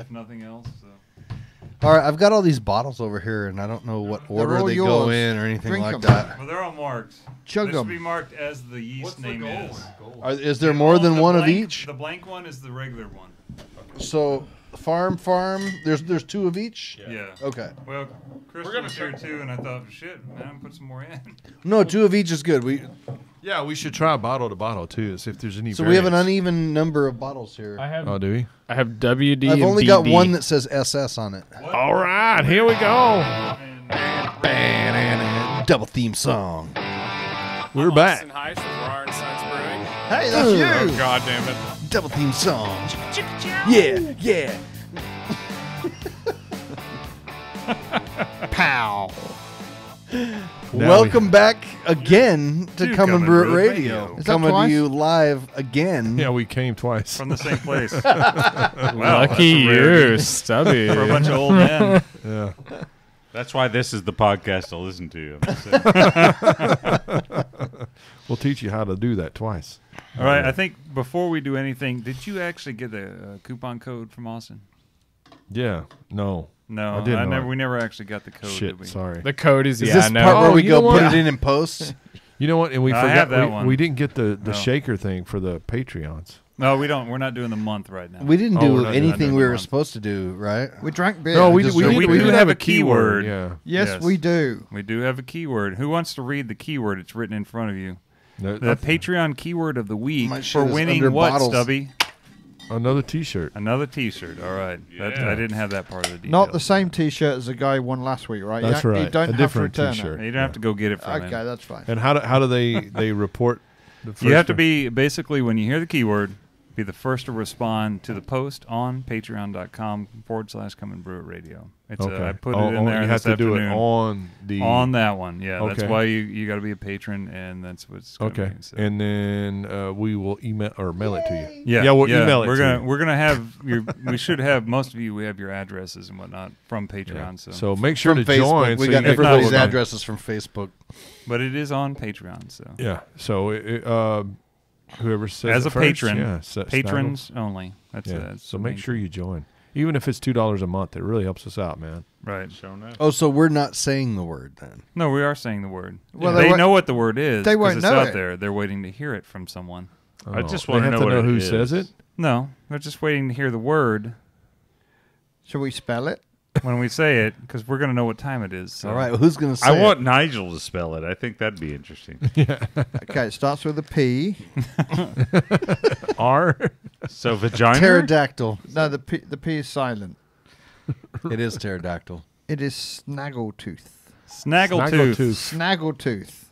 if nothing else. So. All right, I've got all these bottles over here, and I don't know what order they go in or anything Drink like 'em. that. Well, they're all marked. Chug This will 'em. be marked as the yeast name is. Is there more than one of blank, each? The blank one is the regular one. So farm. There's 2 of each. Yeah. Okay. Well, Crystal was here too, and I thought, shit, man, put some more in. No, 2 of each is good. Yeah, we should try bottle to bottle too, see if there's any. So we have an uneven number of bottles here. Oh, do we? I have WD. I've and only got BD. one that says SS on it. What? All right, here we go. Double theme song. We're back. Heiss with Raw and Sons Brewing. Hey, that's you. Oh, God damn it. Double theme song. Yeah. Pow. Welcome back again to Come and Brew It Radio. Is that Coming to twice? you live again. Yeah, we came twice. From the same place. Lucky you, Stubby. For a bunch of old men. Yeah. That's why this is the podcast to listen to. We'll teach you how to do that twice. All right, I think before we do anything, did you actually get a coupon code from Austin? Yeah. No. No, I didn't. we never actually got the code. Shit. Did we? Sorry. The code is, Is yeah, this no. part where we you go know put what? it in post? You know what? And we I forgot have that one. we didn't get the No. shaker thing for the Patreons. No, we don't. We're not doing the month right now. We didn't Oh, we're do not doing anything that we were one. supposed to do, right? We drank beer. No, we just- did have a keyword. keyword. Yeah. Yes, we do. We do have a keyword. Who wants to read the keyword? It's written in front of you. No, The Patreon keyword of the week My for shit is winning under what, bottles. Stubby? another T-shirt. Another T-shirt. All right. That, I didn't have that part of the deal. Not the same T-shirt as the guy won last week, right? That's You right. don't A have different to return T-shirt. You don't have to go get it from it. him. Okay, that's fine. And how do they report? The first You have to one? be, basically, when you hear the keyword, be the first to respond to the post on patreon.com/Come and Brew It Radio. It's Okay. I put it in there You have this to do it afternoon. on the On that one, yeah. Okay. That's why you got to be a patron, and that's what's gonna Okay, be, so. and then we will email or mail it to you. Yeah, we'll email it. We're gonna have your. We should have most of you. We have your addresses and whatnot from Patreon. So make sure From to Facebook. join. We so got you get everybody's notified. addresses from Facebook. but it is on Patreon. So Yeah. So whoever says as it a first, patron, yeah, patrons only. That's Yeah. that's So the make main sure you join, even if it's $2 a month. It really helps us out, man. Right. Oh, so we're not saying the word then. No, we are saying the word. Well, they they know what the word is. they 'cause won't it's know out it. there. They're waiting to hear it from someone. I just They wanna have know to what know it who is. says it. No, they're just waiting to hear the word Shall we spell it? when we say it, because we're gonna know what time it is. So. All right, well, who's going to say I want it? Nigel to spell it. I think that'd be interesting. Okay, it starts with a P. R. So vagina. Pterodactyl. No, the P is silent. It is pterodactyl. It is snaggletooth. Snaggletooth. Snaggletooth.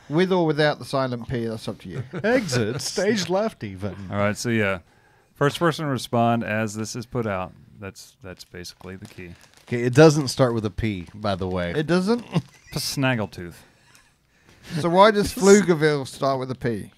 With or without the silent P, that's up to you. Exit. Stage left even. All right, so yeah, first person to respond as this is put out. That's basically the key. Okay, it doesn't start with a P, by the way. It doesn't? Snaggletooth. So why does Pflugerville start with a P?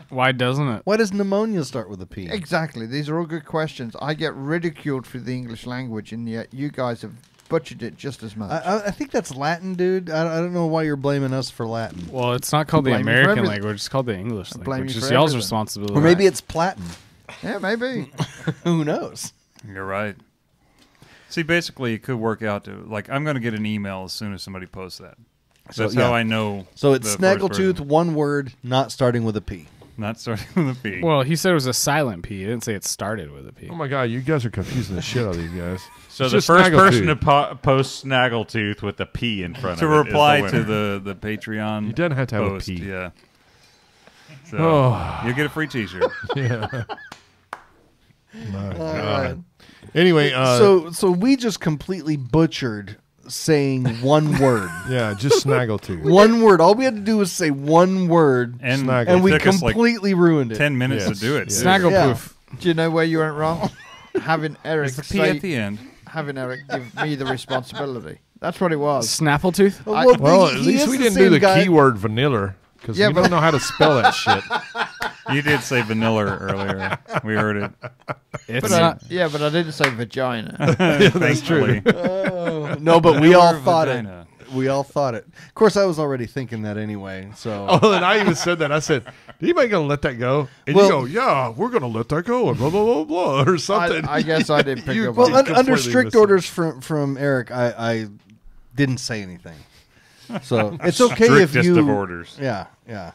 Why doesn't it? Why does pneumonia start with a P? Exactly. These are all good questions. I get ridiculed for the English language, and yet you guys have butchered it just as much. I think that's Latin, dude. I don't know why you're blaming us for Latin. Well, it's not called the Blame me for American everything. language. It's called the English Blame language. you It's for y'all's everything. responsibility. Or maybe it's Platin. Yeah, maybe. Who knows? You're right. See, basically, it could work out to like I'm going to get an email as soon as somebody posts that. So, That's yeah. how I know. So it's the first snaggletooth, person. one word, not starting with a P. Not starting with a P. Well, he said it was a silent P. He didn't say it started with a P. Oh my God, you guys are confusing the shit out of these guys. So It's the just first person snaggletooth. to post snaggletooth with a P in front to of it is reply the to winner. the Patreon. You doesn't have to have post, a P. Yeah. So Oh. you'll get a free T-shirt. Yeah. My All God. right. Anyway, So we just completely butchered saying one word. yeah, just snaggletooth. One word. All we had to do was say one word, And, Snaggle. and it we took us like completely ruined it. 10 minutes Yes. to do it. Yes. too. Snagglepoof. Do you know where you went wrong? Having Eric It's the P at the end. having Eric give me the responsibility. That's what it was. Snaffletooth? Well, at he least is we the didn't do same the guy. keyword vanilla because Yeah, we but- don't know how to spell that shit. You did say vanilla earlier. We heard it. It's But not. yeah, but I didn't say vagina. That's true. No, but we all Vanilla thought vagina. it. We all thought it. Of course, I was already thinking that anyway. So. Oh, and I even said that. I said, "Anybody gonna let that go?" And you go, "Yeah, we're gonna let that go," and blah blah blah blah, or something. I guess I didn't pick up. Well, on it. under completely strict missed it. orders from Eric, I didn't say anything. So it's okay if Strictest you. of orders. Yeah, yeah.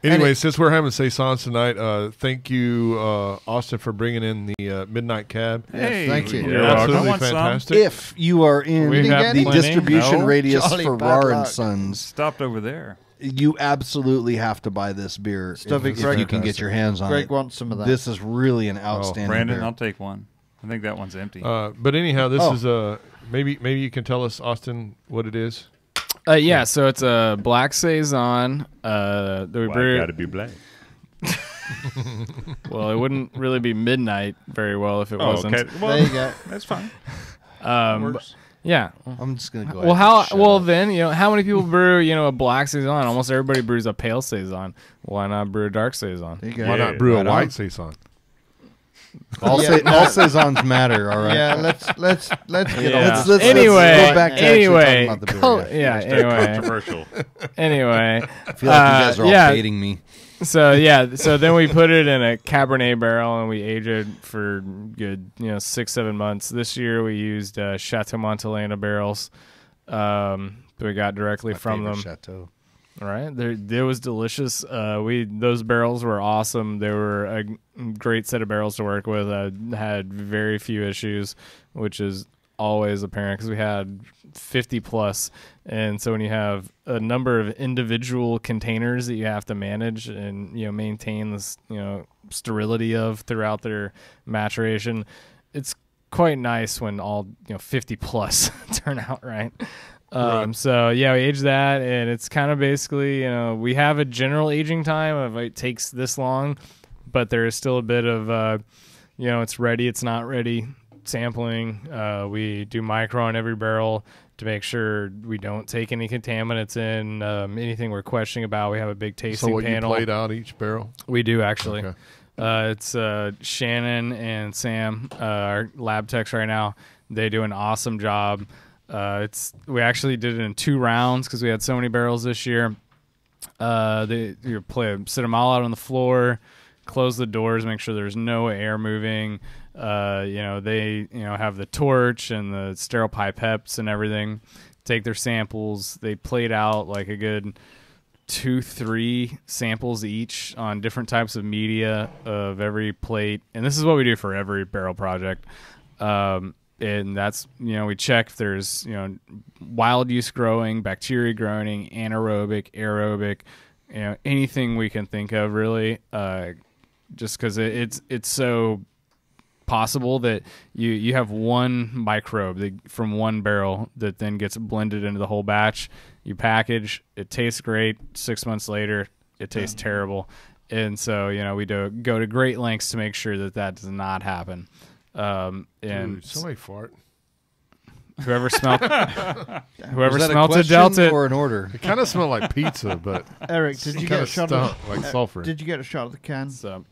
Anyway, since we're having saisons tonight, thank you, Austin, for bringing in the midnight cab. Hey, thank you. you're You're welcome. Absolutely I want some. fantastic. If you are in We have the plenty. distribution No. radius Jolly for bad Rar and luck. Sons, Stopped over there. you absolutely have to buy this beer Stubby, if Greg- you can get your hands on Greg it. wants some of that. This is really an outstanding Brandon, beer. I'll take one. I think that one's empty. But anyhow, this Oh. is maybe you can tell us, Austin, what it is. Yeah, so it's a black saison that we Why brew. gotta be black? Well, it wouldn't really be midnight very well if it Oh, wasn't. okay. there Well, you go. that's fine. But- yeah. I'm just gonna go. Well, ahead and shut up. then how many people brew a black saison? Almost everybody brews a pale saison. Why not brew a dark saison? There you go. Why Yeah. not brew Right a on. white saison? all saisons matter. All right. Yeah, let's get Yeah. off. Let's Anyway, go back to actually anyway, talking about the beer, col- yeah. yeah, Hashtag anyway, controversial. anyway. I feel like you guys are all yeah. baiting me. So then we put it in a Cabernet barrel and we aged it for good 6-7 months. This year we used Chateau Montelena barrels that we got directly My from them. favorite Chateau. Right, it was delicious. Those barrels were awesome. They were a great set of barrels to work with. Had very few issues, which is always apparent because we had 50 plus. And so when you have a number of individual containers that you have to manage and maintain this sterility of throughout their maturation, it's quite nice when all 50 plus turn out right. So we aged that, and it's kind of basically we have a general aging time of it takes this long, but there is still a bit of it's ready, it's not ready sampling. We do micro on every barrel to make sure we don't take any contaminants in. Anything we're questioning about, we have a big tasting So what panel. you played out each barrel? We do actually. Okay. It's Shannon and Sam, our lab techs right now. They do an awesome job. We actually did it in 2 rounds because we had so many barrels this year. Sit them all out on the floor, close the doors, make sure there's no air moving. They have the torch and the sterile pipettes and everything. Take their samples. They plate out like a good 2-3 samples each on different types of media of every plate, and this is what we do for every barrel project. And that's we check if there's wild yeast growing, bacteria growing, anaerobic, aerobic, anything we can think of really. Just because it's so possible that you have one microbe from one barrel that then gets blended into the whole batch. You package, it tastes great. 6 months later, it tastes terrible. And so, we go to great lengths to make sure that does not happen. And Dude, somebody fart. whoever smelt Was that smelt a it dealt question it. or an order? It kind of smelled like pizza, but Eric, did you kind get a of shot stunk of like sulfur. Did you get a shot of the can? So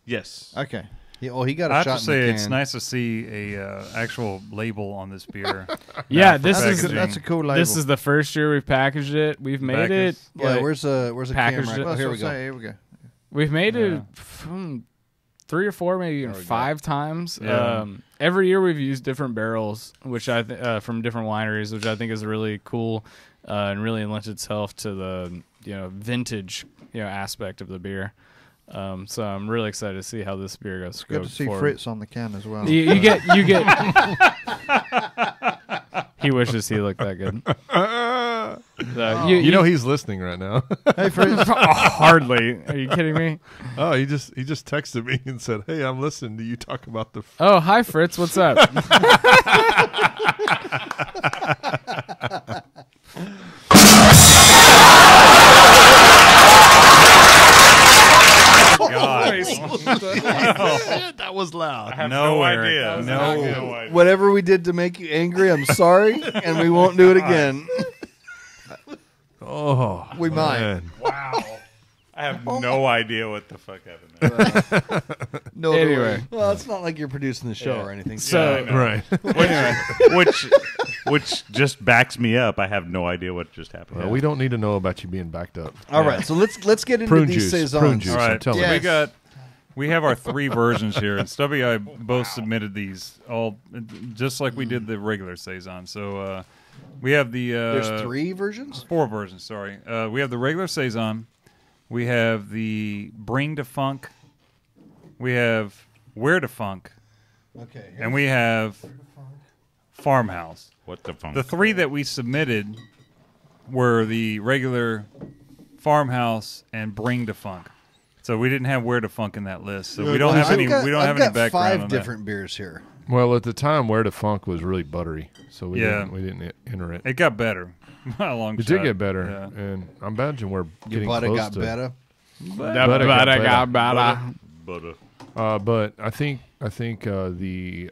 Yes. Okay. Yeah, well, he got a I have shot to say, in the it's can. nice to see a actual label on this beer. yeah, for this is packaging. That's a cool label. this is the first year we've packaged it. We've made it. Yeah, like, where's a packaged camera? it. Oh, Well, here so we go. say, here we go. We've made Yeah. it 3 or 4, maybe even There we go. 5 times. Yeah. Every year we've used different barrels, which from different wineries, which I think is really cool and really lends itself to the vintage aspect of the beer. So I'm really excited to see how this beer goes. Good to see forward. Fritz on the can as well. You get. He wishes he looked that good. He's listening right now. Hey, Fritz. Hardly. Are you kidding me? Oh, he just texted me and said, "Hey, I'm listening to you talk about the." Oh, hi Fritz. What's up? God. That was loud. No idea. Eric, no. Whatever we did to make you angry, I'm sorry, and we won't do it again. Oh, We might. man. Wow. I have no idea what the fuck happened there. No, Anyway. Well, it's not like you're producing the show or anything. So Yeah, I know. Right. Which which just backs me up. I have no idea what just happened. Well, we don't need to know about you being backed up. All right, so let's get into Prune these juice. saisons. Prune juice. All right, I'm telling so you. we have our 3 versions here, and Stubby and I both submitted these all just like we did the regular saison. So we have the There's 3 versions. 4 versions. Sorry, we have the regular saison, we have the Bring to Funk, we have Where to Funk, Okay. and we have Farmhouse. What the funk? The 3 that we submitted were the regular Farmhouse and Bring to Funk. So we didn't have Where to Funk in that list. So we don't have any. We don't have any background 5 on different beers here. Well, at the time, Where to Funk was really buttery, so we Yeah. didn't enter it. that. It got better. A long It shot. did get better, Yeah. and I imagine we're Your getting butter close got to better. Butter got better. But but I think the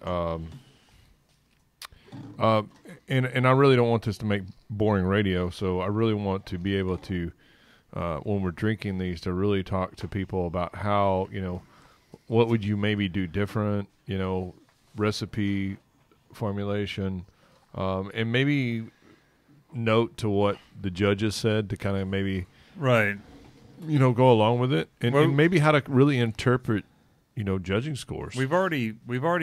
and I really don't want this to make boring radio, so I really want to be able to when we're drinking these to really talk to people about how, what would you maybe do different, recipe formulation, and maybe note to what the judges said to kind of maybe Right. go along with it, and, Well- and maybe how to really interpret judging scores. We've already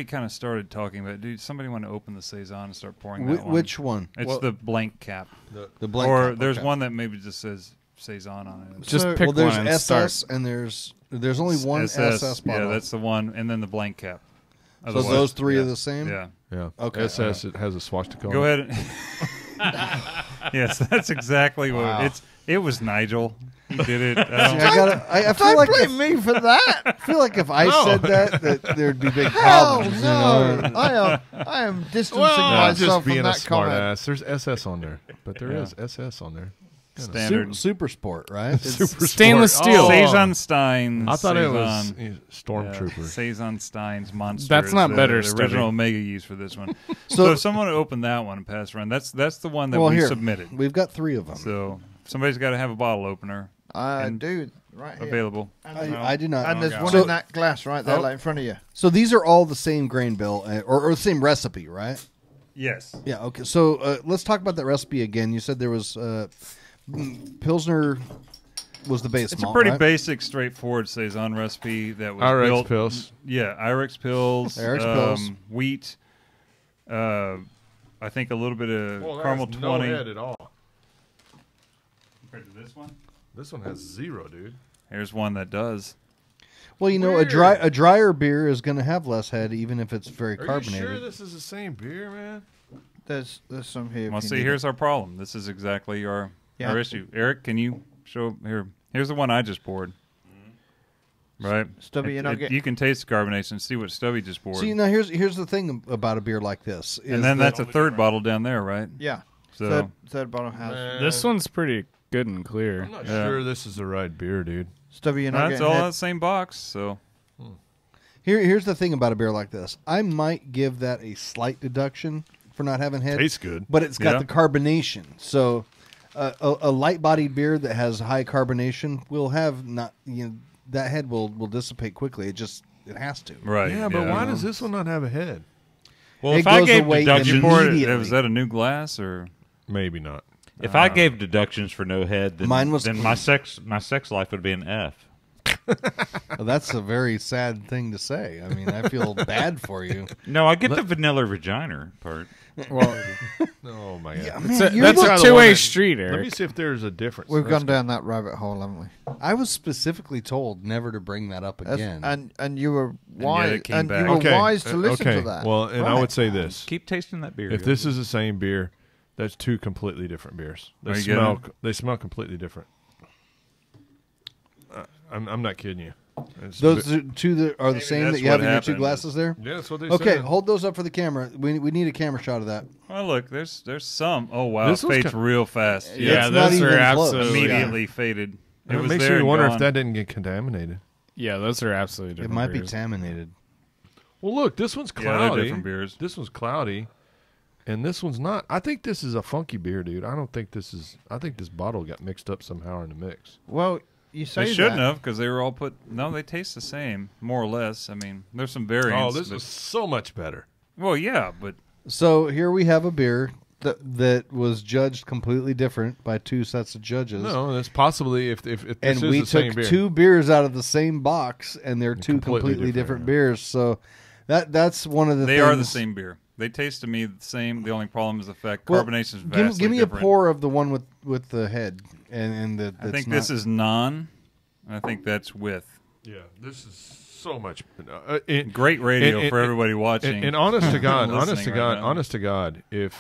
kind of started talking about. Dude, somebody want to open the saison and start pouring that one? Which one? It's the blank cap. The blank. Or cap, there's okay. one that maybe just says saison on it. Just So- pick Well, there's one and SS start. and there's only one SS bottle. Yeah, that's the one, and then the blank cap. so Otherwise- those 3 yeah. are the same. Yeah. Yeah. Okay, SS it has a swastika. Go on it. ahead. Yes, that's exactly what Wow. it was. Nigel. He did it. See, I feel Don't like blame me for that. I feel like if I said that there'd be big Hell problems. no! I am distancing Well, myself just from being a that smart comment. ass. There's SS on there, but there Yeah. is SS on there. Standard. Super sport, right? Super Stainless sport. steel. Oh, Saisonstein. I thought it was Saison. Stormtrooper. Saisonstein's monster. That's not is better, The Stubby. original Omega used for this one. So- so if someone opened that one and passed around, that's the one that well, we here submitted. we've got 3 of them. So somebody's got to have a bottle opener I And do right here. available. I do not. And there's one So- in that glass right there, Oh. like in front of you. So these are all the same grain bill or the same recipe, right? Yes. Yeah. Okay. So let's talk about that recipe again. You said there was Pilsner was the base It's malt, a pretty right? basic, straightforward saison recipe that was RX built. pills. Yeah, Irix pills, Irix pills. wheat. I think a little bit of caramel 20. at all. Compared to this one, This one has 0, dude. here's one that does. Well, a drier beer is going to have less head, even if it's very Are carbonated. you sure this is the same beer, man? There's some here. if Well, you see, need here's our problem. This is exactly our issue. Eric, can you show here? Here's the one I just poured. Right, Stubby, you're not getting. you can taste the carbonation. See what Stubby just poured. See, now here's the thing about a beer like this. Is and then that- that's a third bottle down there, right? it. Yeah. So Third bottom house. This one's pretty good and clear. I'm not Yeah. sure this is the right beer, dude. Stubby, you're not that's getting all head. in the same box. So here's the thing about a beer like this. I might give that a slight deduction for not having head. Tastes good. But it's got Yeah. the carbonation. So a light-bodied beer that has high carbonation will have not that head will dissipate quickly. It has to. right, Yeah, but why does this one not have a head? Well, It if I goes gave away deductions, was immediately. that a new glass or? Maybe not. if I gave deductions for no head, then, Mine was then clean. my sex life would be an F. Well, that's a very sad thing to say. I mean, I feel bad for you. No, I get the vanilla vagina part. Well, Oh my god. Yeah, that's man, a, that's the a one two-way that- street, Let me Eric. see if there's a difference. We've That's gone down that rabbit hole, haven't we? I was specifically told never to bring that up That's- again. and you were yet wise. it came And back. you were Okay. wise to listen okay. to that. Well, and I Right. would say this: Keep tasting that beer. if this is the same beer, that's 2 completely different beers. Are you getting it? They smell completely different. I'm not kidding you. It's Those bi- two that are the Maybe same that's that you have what in your 2 happened. glasses there. yeah, that's what they Okay, said. hold those up for the camera. We need a camera shot of that. Oh, look, there's some. Oh wow, This it one's fades ki- real fast. Yeah, It's not those are even close. absolutely immediately faded. It It was makes there you and wonder gone. if that didn't get contaminated. Yeah, those are absolutely It different. might be beers. contaminated. Well, look, this one's Yeah, they're cloudy. different beers. This one's cloudy, and this one's not. I think this is a funky beer, dude. I don't think this is. I think this bottle got mixed up somehow in the mix. well, you say They shouldn't that. have because they were all put. No, they taste the same, more or less. I mean, there's some variants. Oh, this but- is so much better. Well, yeah, but So here we have a beer. that was judged completely different by two sets of judges. No, that's possibly if this and is we the same took beer. 2 beers out of the same box, and they're two completely different beers. So that's one of the things. They are the same beer. They taste to me the same. The only problem is the fact carbonation is vastly give me different. a pour of the one with the head, and I think this is non. I think that's with. Yeah, this is so much. Great radio for everybody watching. And honest to God, honest to God, if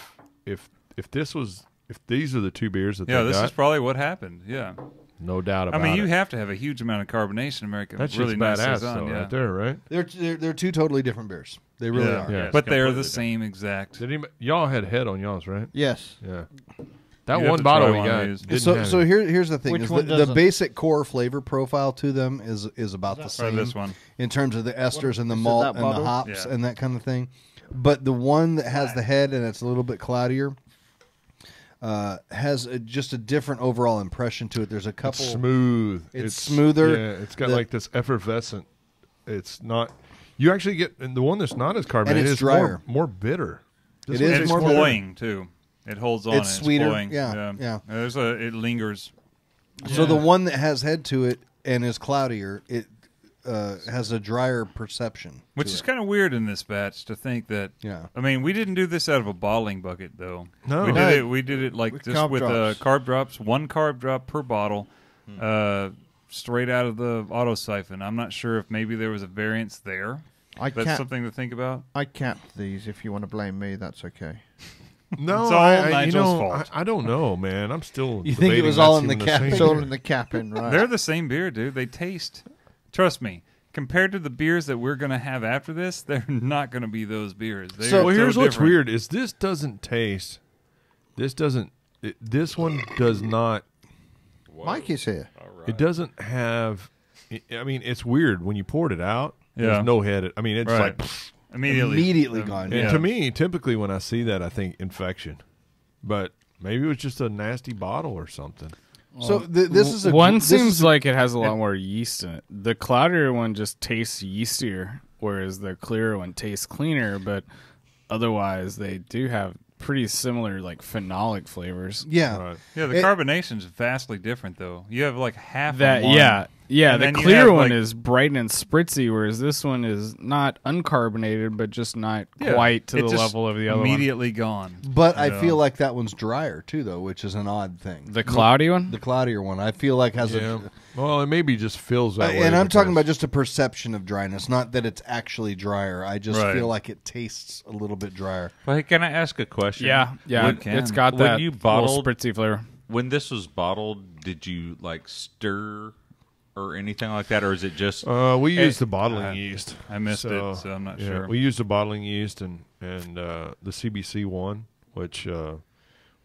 these are the 2 beers that this is probably what happened. Yeah, no doubt about it. I mean, you have to have a huge amount of carbonation to make a That's really just nice badass, saison, though, right there, right? They're 2 totally different beers. They really are. Yeah. But they're the same exact. Y'all had head on y'all's, right? Yes. Yeah. That You have one to bottle try we one got. of these. didn't So have it. here's the thing: Which is one the doesn't? basic core flavor profile to them is about the Or same. this one. In terms of the esters and the is it malt that and the bottle? hops Yeah. and that kind of thing. But the one that has the head and it's a little bit cloudier has just a different overall impression to it. There's a couple. It's smooth. It's smoother. Yeah, it's got like this effervescent. It's not. You actually get and the one that's not as carbonated it's is drier. more bitter. It one is It's more bitter. cloying too. It holds on. It's sweeter. Cloying. Yeah. It lingers. So the one that has head to it and is cloudier, it has a drier perception. Which to is it. kind of weird in this batch to think that. Yeah. I mean, we didn't do this out of a bottling bucket though. No. We did it like With just carb with drops. carb drops, 1 carb drop per bottle, straight out of the auto siphon. I'm not sure if maybe there was a variance there. That's something to think about. I capped these. If you want to blame me, that's okay. No, It's all Nigel's you know, fault. I don't know, man. I'm still. You think it debating was all that's in the even cap? same It's all beer. in the capping, right? They're the same beer, dude. They taste. Trust me. Compared to the beers that we're going to have after this, they're not going to be those beers. They are Well, here's what's different. weird: is this doesn't taste. This doesn't. This one does not. Mike is here. It doesn't have. I mean, it's weird when you poured it out. Yeah. There's no head. I mean, it's Right. like. Immediately gone. And Yeah. to me, typically when I see that, I think infection. But maybe it was just a nasty bottle or something. So this is a one this seems is a- like it has a lot more yeast in it. The cloudier one just tastes yeastier, whereas the clearer one tastes cleaner. But otherwise, they do have pretty similar like phenolic flavors. yeah. Right. Yeah, the It- carbonation's vastly different, though. You have like half That of one. yeah. And The then you clear have, one like- is bright and spritzy, whereas this one is not uncarbonated, but just not Yeah. quite to It the just level of the other one. immediately gone. But I Yeah. feel like that one's drier too, though, which is an odd thing. The cloudy one. The cloudier one, I feel like has Yeah. Well, it maybe just feels that way. and I'm talking about because- just a perception of dryness, not that it's actually drier. I just Right. feel like it tastes a little bit drier. Well, hey, can I ask a question? Yeah, You can. it's got When that you little bottled- spritzy flavor. When this was bottled, did you like stir or anything like that, or is it just? We used the bottling yeast. I missed it, so I'm not yeah, sure. We used the bottling yeast and the CBC one, which we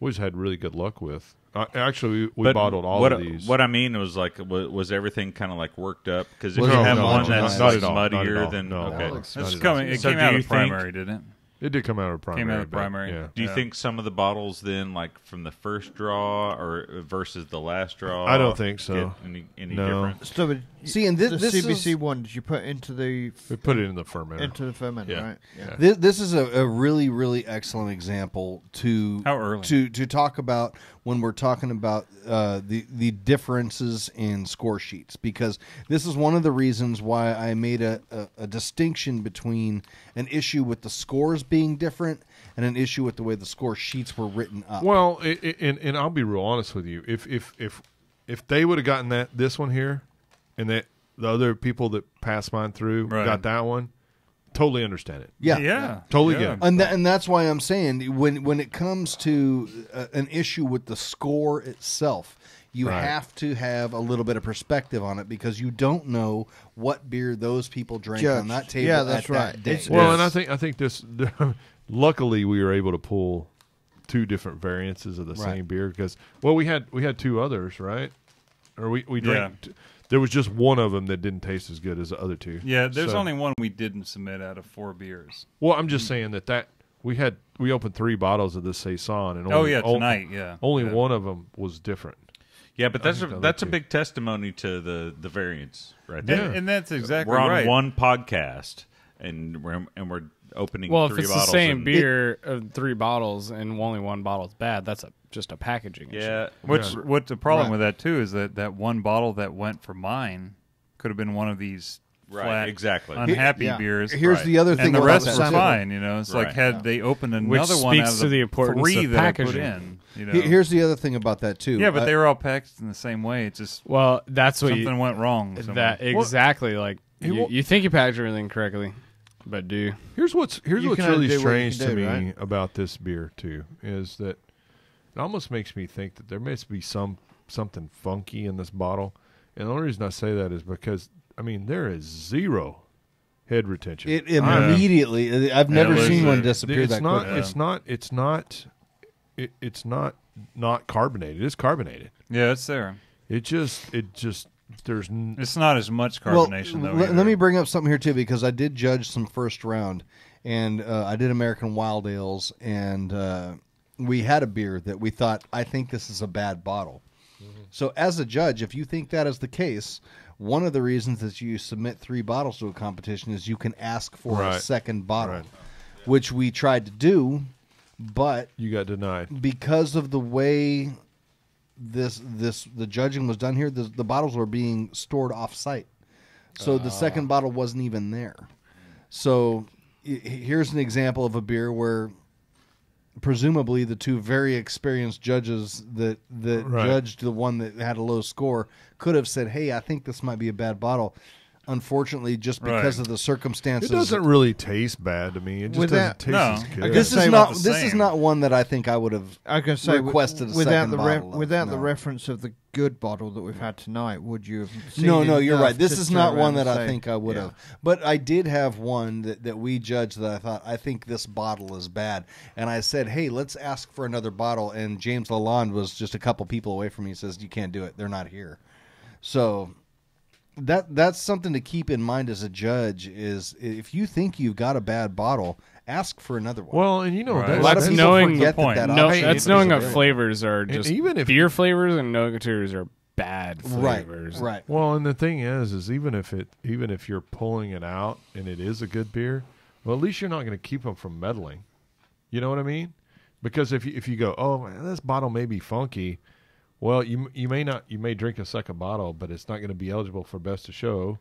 always had really good luck with. Actually, we But bottled all what, of these. What I mean was like, was everything kind of like worked up? Because if Was you it have no, one no, that's not like at all, not at muddier, all. then No. okay. No. It's Not at coming. all. It So came do out you of think- primary, didn't it? It did come out of primary. Came out of but, primary. Yeah. Do you Yeah. think some of the bottles then, like from the first draw or versus the last draw? I don't think so. get any No. different? So, but See, and this the is- CBC one, did you put into the We put it in the fermenter. into the fermenter, Yeah. right? Yeah. This is a really, really excellent example to How early? to talk about when we're talking about the differences in score sheets, because this is one of the reasons why I made a distinction between an issue with the scores being different and an issue with the way the score sheets were written up. Well, and I'll be real honest with you. If they would have gotten this one here, and that the other people that passed mine through Right. got that one, totally understand it. yeah. Totally yeah. get it. And that's why I'm saying when it comes to an issue with the score itself, you Right. have to have a little bit of perspective on it, because you don't know what beer those people drank on that Judged. table Yeah, that's at that right. day. It's- Well, Yes. and I think this. Luckily, we were able to pull two different variances of the Right. same beer because we had two others, right? Or we drank. There was just one of them that didn't taste as good as the other two. Yeah, there's So- only one we didn't submit out of 4 beers. Well, I'm just saying that we opened 3 bottles of this saison, and Oh only, yeah, tonight. Yeah, only yeah. one of them was different. Yeah, but that's think the other that's a two. big testimony to the variance right there. And that's exactly We're on right. one podcast, and we're opening. Well, if 3 it's the bottles same and- beer of 3 bottles and only 1 bottle is bad, that's just a packaging issue. Yeah, What the problem Right. with that too is that one bottle that went for mine could have been one of these flat, exactly. unhappy Yeah. beers. Here's the other thing and the about rest that, were too. fine. It's like Right. had they opened Which another one out speaks of to the the importance 3 of that I put packaging. in. Here's the other thing about that too. Yeah, but they were all packaged in the same way. It's just Well, that's what something went wrong. somewhere. that exactly like you think you package everything correctly, but do you? Here's what's You really can only do what you strange can to do, me right? about this beer too is that it almost makes me think that there must be something funky in this bottle, and the only reason I say that is because there is 0 head retention. It immediately. I've never it was, seen one disappear It's that not. quickly. It's not carbonated. It's carbonated. Yeah, it's there. It just there's It's not as much Well, carbonation though. let either. me bring up something here too, because I did judge some first round, and I did American Wild Ales, and we had a beer that we thought, I think this is a bad bottle. So as a judge, if you think that is the case, one of the reasons that you submit 3 bottles to a competition is you can ask for a Right. second bottle, Right. which we tried to do, but you got denied. because of the way the judging was done here, the bottles were being stored off site, so the second bottle wasn't even there. So here's an example of a beer where presumably the 2 very experienced judges that Right. judged the one that had a low score could have said, hey, I think this might be a bad bottle. Unfortunately, just because Right. of the circumstances, It doesn't really taste bad to me. It just With doesn't that- taste No. as good. I this say is about not the this is same. not one that I think I would have I can say requested a without second the bottle of, without the no. reference of the good bottle that we've had tonight, would you have? Seen No, you're enough right. This to is turn not around one that and I say, think I would yeah. have. But I did have one that we judged that I thought, I think this bottle is bad. And I said, hey, let's ask for another bottle. And James Lalonde was just a couple people away from me. He says, you can't do it. They're not here. So that's something to keep in mind as a judge is if you think you've got a bad bottle, ask for another one. Well, and Right. that's, a lot of that's people knowing forget the point. that No, option that's is knowing what available. flavors are just even if- beer flavors and no-gators are bad flavors. Right. well, and the thing is even if you're pulling it out and it is a good beer, well, at least you're not going to keep them from meddling. You know what I mean? Because if you go, oh man, this bottle may be funky, well, you may drink a second bottle, but it's not going to be eligible for best of show.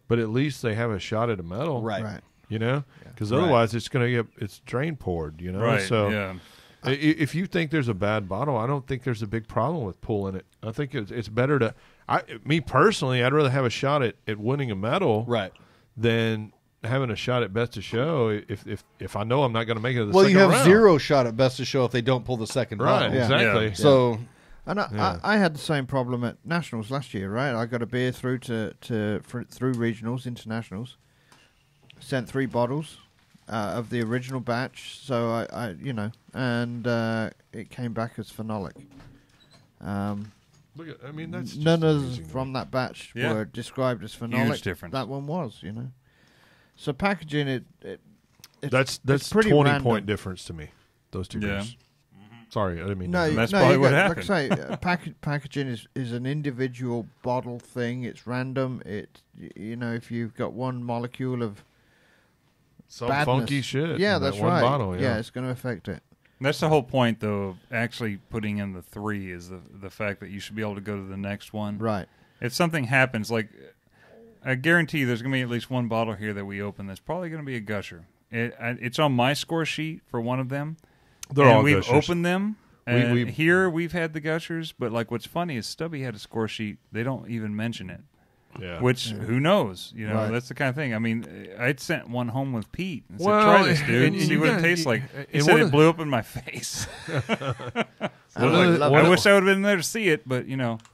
But at least they have a shot at a medal, Right. You know, because Right. otherwise it's going to get it's drain poured. You know, Right. so. yeah. If you think there's a bad bottle, I don't think there's a big problem with pulling it. I think it's better to. Me personally, I'd rather have a shot at winning a medal, Right. than having a shot at best of show. If I know I'm not going to make it to the Well, second you have round. 0 shot at best to show if they don't pull the second right? bottle. Exactly. Yeah. So And I had the same problem at nationals last year, right? I got a beer through through regionals, internationals. Sent 3 bottles of the original batch, so I and it came back as phenolic. Look at, I mean, that's just None of amazing to from me. that batch Yeah. were described as phenolic. Huge difference. That one was, So packaging it's That's pretty 20 random. point difference to me. Those 2 Yeah. beers. Sorry, I didn't mean. No, to That's no, probably you what got- happened. Like I say, packaging is an individual bottle thing. It's random. If you've got one molecule of some badness, funky shit. yeah, in that that's one right. Bottle, yeah. It's going to affect it. That's the whole point, though, of actually putting in the 3 is the fact that you should be able to go to the next one. Right. If something happens, like I guarantee you there's going to be at least one bottle here that we open that's probably going to be a gusher. It's on my score sheet for one of them. They're and all we've gushers. opened them. And we- here we've had the gushers, but like what's funny is Stubby had a score sheet. They don't even mention it. Yeah. Which who knows? Right. That's the kind of thing. I mean, I'd sent one home with Pete and said, Well, "Try this, dude, and and see you what got- it tastes like." He and said one it of- blew up in my face. I I wish I would have been there to see it, but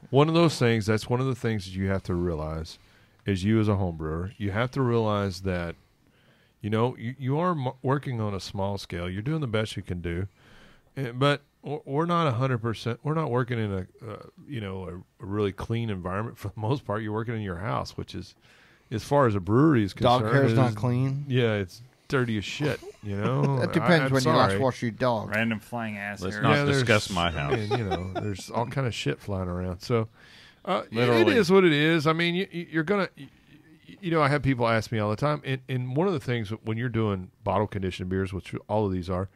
One of those things, that's one of the things that you have to realize is you as a home brewer, you have to realize that, you are working on a small scale. You're doing the best you can do. But we're not 100%. We're not working in a really clean environment for the most part. You're working in your house, which is, as far as a brewery is concerned, dog hair is not is- clean. Yeah, it's dirty as shit. It depends I'm when you last sorry. wash your dog. random flying ass Let's hair. not there's- discuss my house. I mean, there's all kind of shit flying around. So it Literally. is what it is. I mean, you're gonna. I have people ask me all the time, and one of the things when you're doing bottle conditioned beers, which all of these are,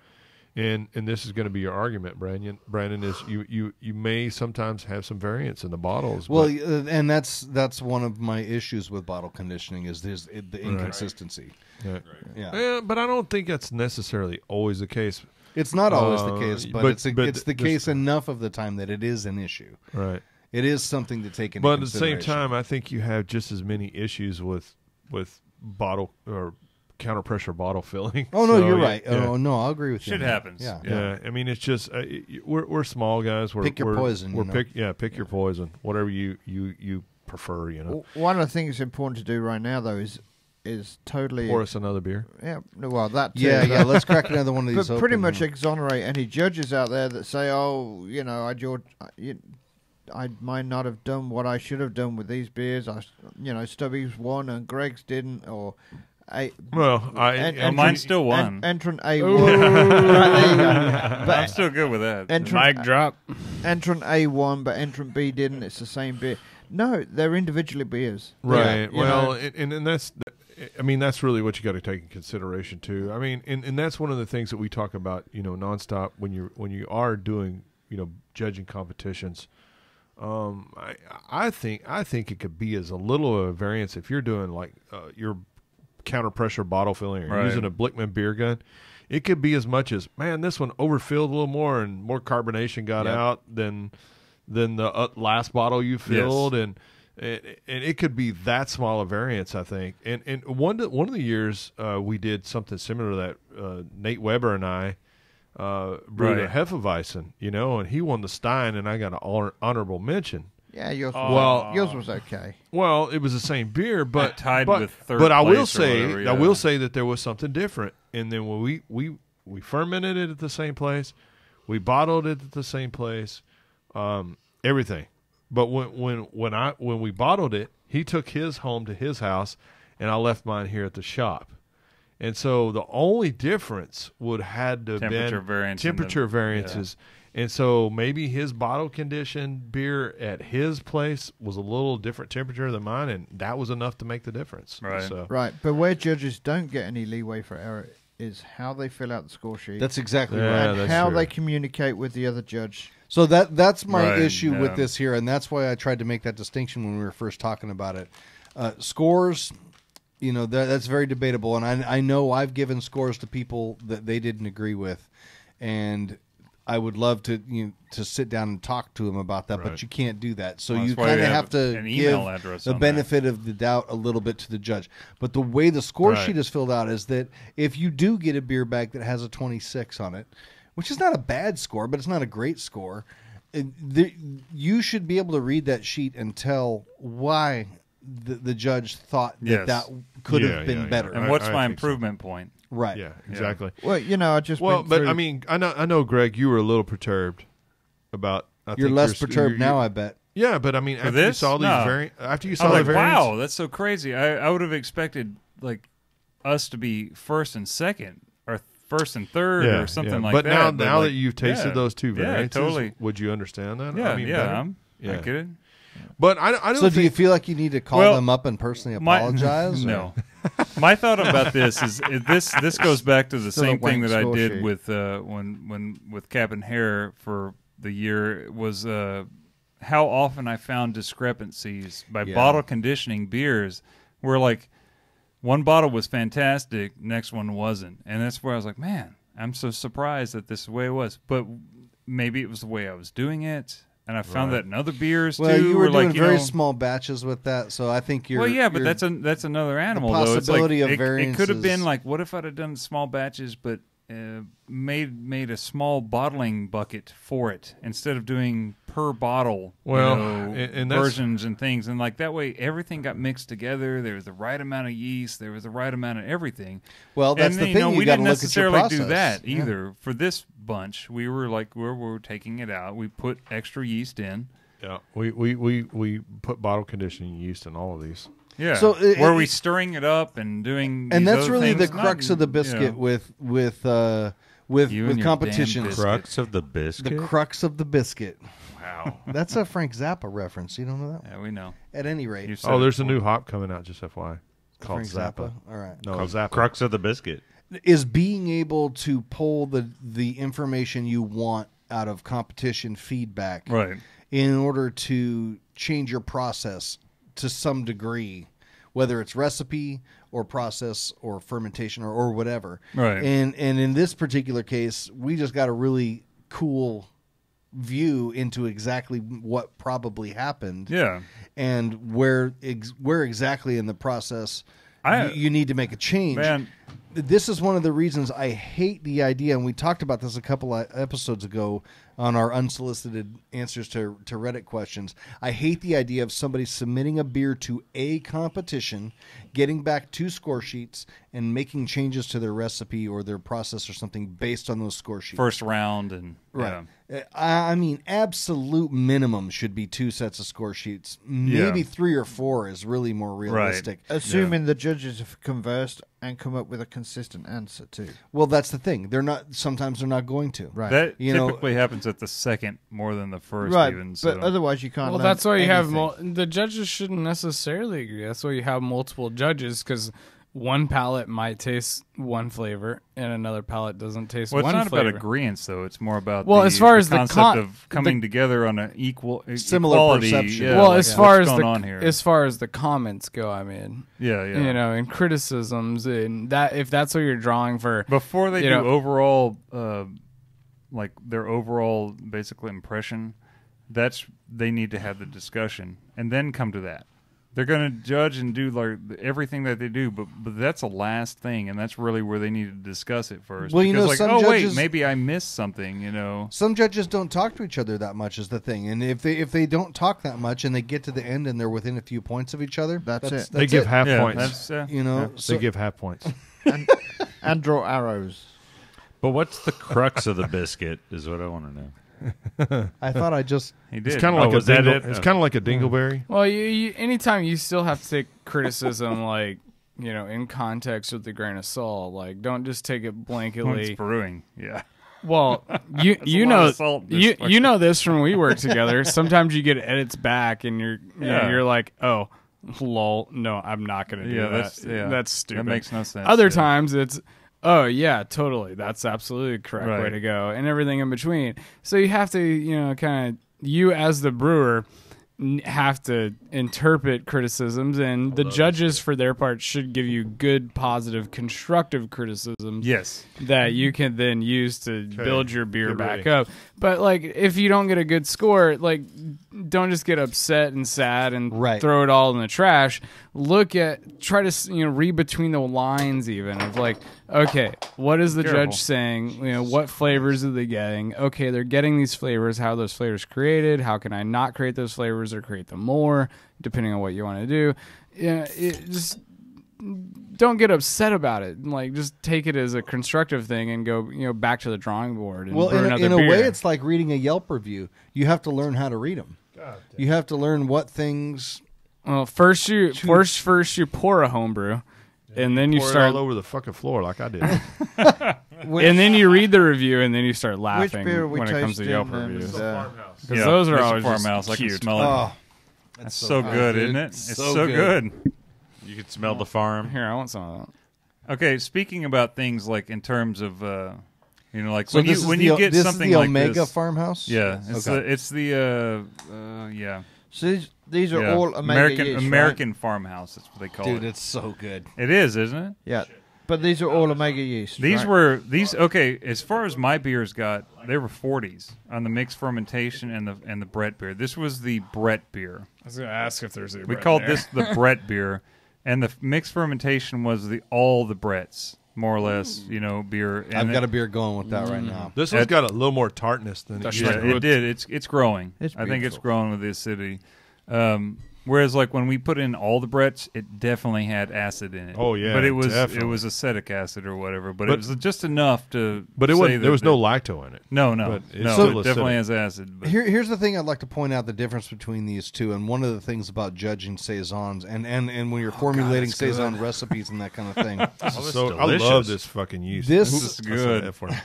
and this is going to be your argument, Brandon, is you may sometimes have some variance in the bottles. Well, and that's one of my issues with bottle conditioning is the inconsistency. Right. Yeah, but I don't think that's necessarily always the case. It's not always the case, but it's the case this, enough of the time that it is an issue. Right. It is something to take into consideration. But at the same time, I think you have just as many issues with bottle or counter pressure bottle filling. Oh no, you're right. Yeah. Oh no, I'll agree with you. Shit happens. Yeah. I mean, it's just we're small guys. Pick your poison. Pick your poison. Whatever you prefer. One of the things important to do right now, though, is totally pour us another beer. Yeah, well, that too. Yeah. Let's crack another one of these. But pretty much exonerate any judges out there that say, "Oh, I might not have done what I should have done with these beers. Stubby's won and Greg's didn't, or." Mine still won. Entrant A1. Right, there you go. But I'm still good with that. Mic drop. Entrant A won, but entrant B didn't. It's the same beer. No, they're individually beers. Right. And that's. I mean, that's really what you got to take in consideration too. I mean, and that's one of the things that we talk about, nonstop when you are doing, judging competitions. I think it could be as a little of a variance if you're doing like your counter pressure bottle filling or using a Blickman beer gun. It could be as much as, man, this one overfilled a little more and more carbonation got out than the last bottle you filled, and it could be that small a variance, I think. And one of the years we did something similar to that. Nate Weber and I brewed a Hefeweizen, and he won the Stein, and I got an honorable mention. Yeah, yours was okay. Well, it was the same beer, but tied with third. But I will say that there was something different. And then when we fermented it at the same place, we bottled it at the same place, everything. But when we bottled it, he took his home to his house, and I left mine here at the shop. And so the only difference would had to have been temperature variances. Yeah. And so maybe his bottle conditioned beer at his place was a little different temperature than mine, and that was enough to make the difference. Right. So. Right. But where judges don't get any leeway for error is how they fill out the score sheet. That's exactly right. And how they communicate with the other judge. So that's my issue with this here, and that's why I tried to make that distinction when we were first talking about it. Scores, that's very debatable, and I know I've given scores to people that they didn't agree with, and I would love to sit down and talk to them about that, but you can't do that. So you kind of have to give the benefit of the doubt a little bit to the judge. But the way the score sheet is filled out is that if you do get a beer bag that has a 26 on it, which is not a bad score, but it's not a great score, you should be able to read that sheet and tell why the judge thought that could have been better. And what's my improvement point? Right. Yeah, exactly. Well, I just I mean, I know, Greg, you were a little perturbed about. You're less perturbed now, I bet. Yeah, but I mean, after you saw these variants, wow, that's so crazy. I would have expected like us to be first and second, or first and third, or something like that. But now that you've tasted those two variants, totally. Would you understand that? Yeah, I mean, I get it. But I don't. So do you feel like you need to call them up and personally apologize? No. My thought about this is this goes back to the same thing that I did with when with Cap and Hare for the year was how often I found discrepancies by bottle conditioning beers where like one bottle was fantastic, next one wasn't, and that's where I was like, man, I'm so surprised that this is the way it was. But maybe it was the way I was doing it. And I found that in other beers, well, too. You were doing very small batches with that, so I think you're... Well, yeah, but that's another animal, the possibility though. It's like, of variances. It could have been like, what if I'd have done small batches, but made a small bottling bucket for it instead of doing per bottle and versions and things. And like that way, everything got mixed together. There was the right amount of yeast. There was the right amount of everything. Well, that's the thing. We didn't necessarily do that either. For this bunch, we were like, we were taking it out. We put extra yeast in. Yeah, we put bottle conditioning yeast in all of these. Yeah. So were we stirring it up and doing? And that's really things? the crux of the biscuit with with You and your competitions. damn Crux of the biscuit. The crux of the biscuit. Wow. That's a Frank Zappa reference. You don't know that? Yeah, we know. At any rate, You said Oh, it there's a before. new hop coming out, just FYI. Called Frank Zappa. All right. No, Called Zappa. Crux of the biscuit. Is being able to pull the information you want out of competition feedback Right. in order to change your process to some degree, whether it's recipe or process or fermentation or whatever. Right. And in this particular case, we just got a really cool view into exactly what probably happened. Yeah. And where exactly in the process you need to make a change. Man. This is one of the reasons I hate the idea, and we talked about this a couple of episodes ago on our unsolicited answers to Reddit questions. I hate the idea of somebody submitting a beer to a competition, getting back 2 score sheets, and making changes to their recipe or their process or something based on those score sheets. First round and Right. I mean, absolute minimum should be 2 sets of score sheets. Maybe 3 or 4 is really more realistic. Assuming the judges have conversed and come up with a consistent answer too. Well, that's the thing. Sometimes they're not going to. Right. That You know- typically happens at the second more than the first. Right, Even, but so. otherwise you can't. Well, learn that's why you have anything. the judges shouldn't necessarily agree. That's why you have multiple judges, because one palate might taste one flavor and another palate doesn't taste Well, it's one not flavor. about agreements, though. It's more about As far as the concept of coming together on an Similar equality. perception. Yeah, well, like, as far what's as going on here. as far as the comments go, I mean, yeah, you know, and criticisms, and that if that's what you're drawing for, before they you do know- overall, like their overall basically impression, they need to have the discussion and then come to that. They're going to judge and do like everything that they do, but that's a last thing, and that's really where they need to discuss it first. Well, you because know, like, some oh judges- wait, maybe I missed something. You know, Some judges don't talk to each other that much is the thing. And if they don't talk that much and they get to the end and they're within a few points of each other, That's it. They give half yeah, points. that's You know, They give half points. and draw arrows. But what's the crux of the biscuit is what I want to know. I thought I just he did. It's kind of like was that dingle, it? It's kind of like a dingleberry. well, you anytime you still have to take criticism, like, you know, in context with a grain of salt. Like, don't just take it When it's blanketly. brewing. Yeah, Well, you a lot know of salt in this you know this from when we work together. Sometimes you get edits back, and you're like, oh, lol, no, I'm not going to do that. That's stupid. That makes no sense. Other yeah. times it's, oh yeah, totally, that's absolutely the correct way Right. to go, and everything in between. So you have to, you know, kind of, you as the brewer have to interpret criticisms, and the judges for their part should give you good, positive, constructive criticisms Yes. that you can then use to build your beer Get back ready. up. But like, if you don't get a good score, like, don't just get upset and sad and Right. throw it all in the trash. Try to, you know, read between the lines even of like, okay, what is the Careful. judge saying? You know, what flavors are they getting? Okay, they're getting these flavors. How are those flavors created? How can I not create those flavors or create them more, depending on what you want to do? Yeah, just don't get upset about it. Like, just take it as a constructive thing and go, you know, back to the drawing board and well, brew in another a beer. way, it's like reading a Yelp review. You have to learn how to read them. You have to learn what things. Well, first you pour a homebrew, and then you Pour it start, all over the fucking floor like I did. and then you read the review, and then you start laughing beer are we when it comes to tasting, Yelp and, reviews. Farmhouse. Because those are there's a always just farmhouse. I can cute. smell it. Oh, That's so good, isn't it? It's so good. You can smell the farm. Here, I want some of that. Okay, speaking about things like in terms of, you know, like so when this you when is you the, get this something is the like Omega this, farmhouse. yeah, it's Okay. yeah, So these are yeah. all Omega yeast, right? American farmhouse. That's what they call Dude, it. it's so good. It is, isn't it? Yeah, but these are all Omega yeast. These right? okay. As far as my beers got, they were 40s on the mixed fermentation and the Brett beer. This was the Brett beer. I was going to ask if there's a We called this the Brett beer, and the mixed fermentation was all the Bretts, more or less. You know, beer. And I've got a beer going with that right now. This one's got a little more tartness than it That's used Yeah, to. it did. It's growing. It's I think it's beautiful. growing with the acidity. Whereas, like when we put in all the Brett's, it definitely had acid in it. Oh yeah, but it was definitely. acetic acid or whatever. But it was just enough to. But it wasn't. There was no lacto in it. No, But it's no. still It definitely acidic. has acid. But Here's the thing I'd like to point out the difference between these two, and one of the things about judging saisons and when you're formulating that's good. saison recipes and that kind of thing. So I love this fucking yeast. This is That's good. an F word.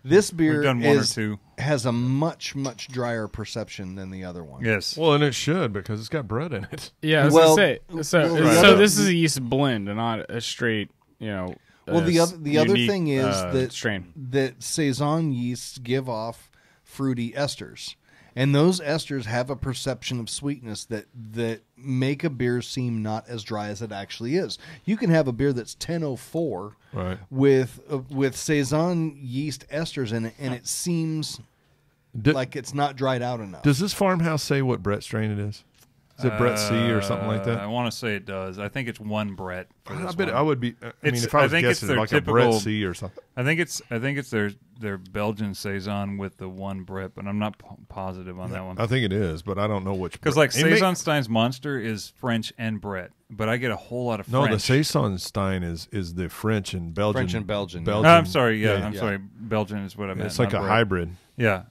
This beer We've done one or two. has a much drier perception than the other one. yes. Well, and it should because it's got bread in it. Yeah, I was Well, gonna say. So, well, so right. this is a yeast blend and not a straight, Well, the other unique, thing is that strain. that saison yeasts give off fruity esters, and those esters have a perception of sweetness that make a beer seem not as dry as it actually is. You can have a beer that's 1004 Right. with saison yeast esters in it, and it seems like it's not dried out enough. Does this farmhouse say what Brett strain it is? Is it Brett C or something like I that? want to say it does. I think it's one Brett. For this I bet one. I would be. I mean, It's- if I was I think it's guessing, their like a Brett typical- C or something. I think it's their Belgian saison with the one Brett, but I'm not positive on that one. I think it is, but I don't know which. Because Brett. like Saisonstein's Monster is French and Brett, but I get a whole lot of No, French. the Saisonstein is the French and Belgian. French and Belgian. I'm sorry. Yeah, yeah. I'm sorry. Belgian is what I meant. It's like not a Brett. hybrid. Yeah,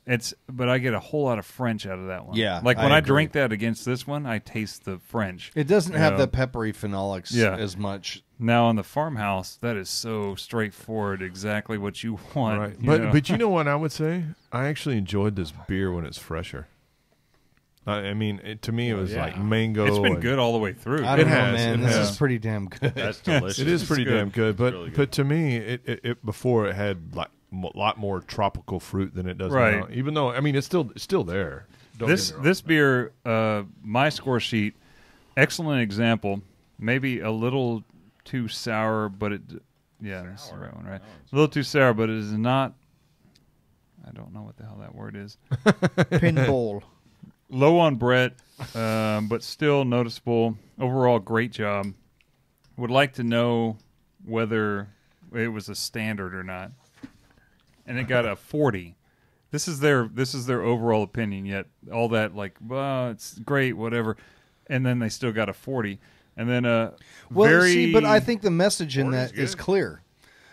but I get a whole lot of French out of that one. Yeah, like when I I agree. drink that against this one, I taste the French. It doesn't have Yeah. the peppery phenolics Yeah. as much. Now on the farmhouse, that is so straightforward, exactly what you want. Right, you but know? but you know what I would say? I actually enjoyed this beer when it's fresher. I mean, to me, it was like mango. it's been and- good all the way through. I don't know, has, man. it This has. is pretty damn good. That's delicious. It is pretty good. damn good, but Really good. but to me, it before it had like a lot more tropical fruit than it does Right. now. Even though I mean, it's still there. Don't This get me wrong. this beer, my score sheet, excellent example. Maybe a little too sour, but this is the right one, right? A little too sour, but it is not. I don't know what the hell that word is. Pinball. Low on Brett, but still noticeable. Overall, great job. Would like to know whether it was a standard or not. And it got a 40. This is their overall opinion. Yet all that like, well, it's great, whatever, and then they still got a 40. And then Well, see, but I think the message in that is clear.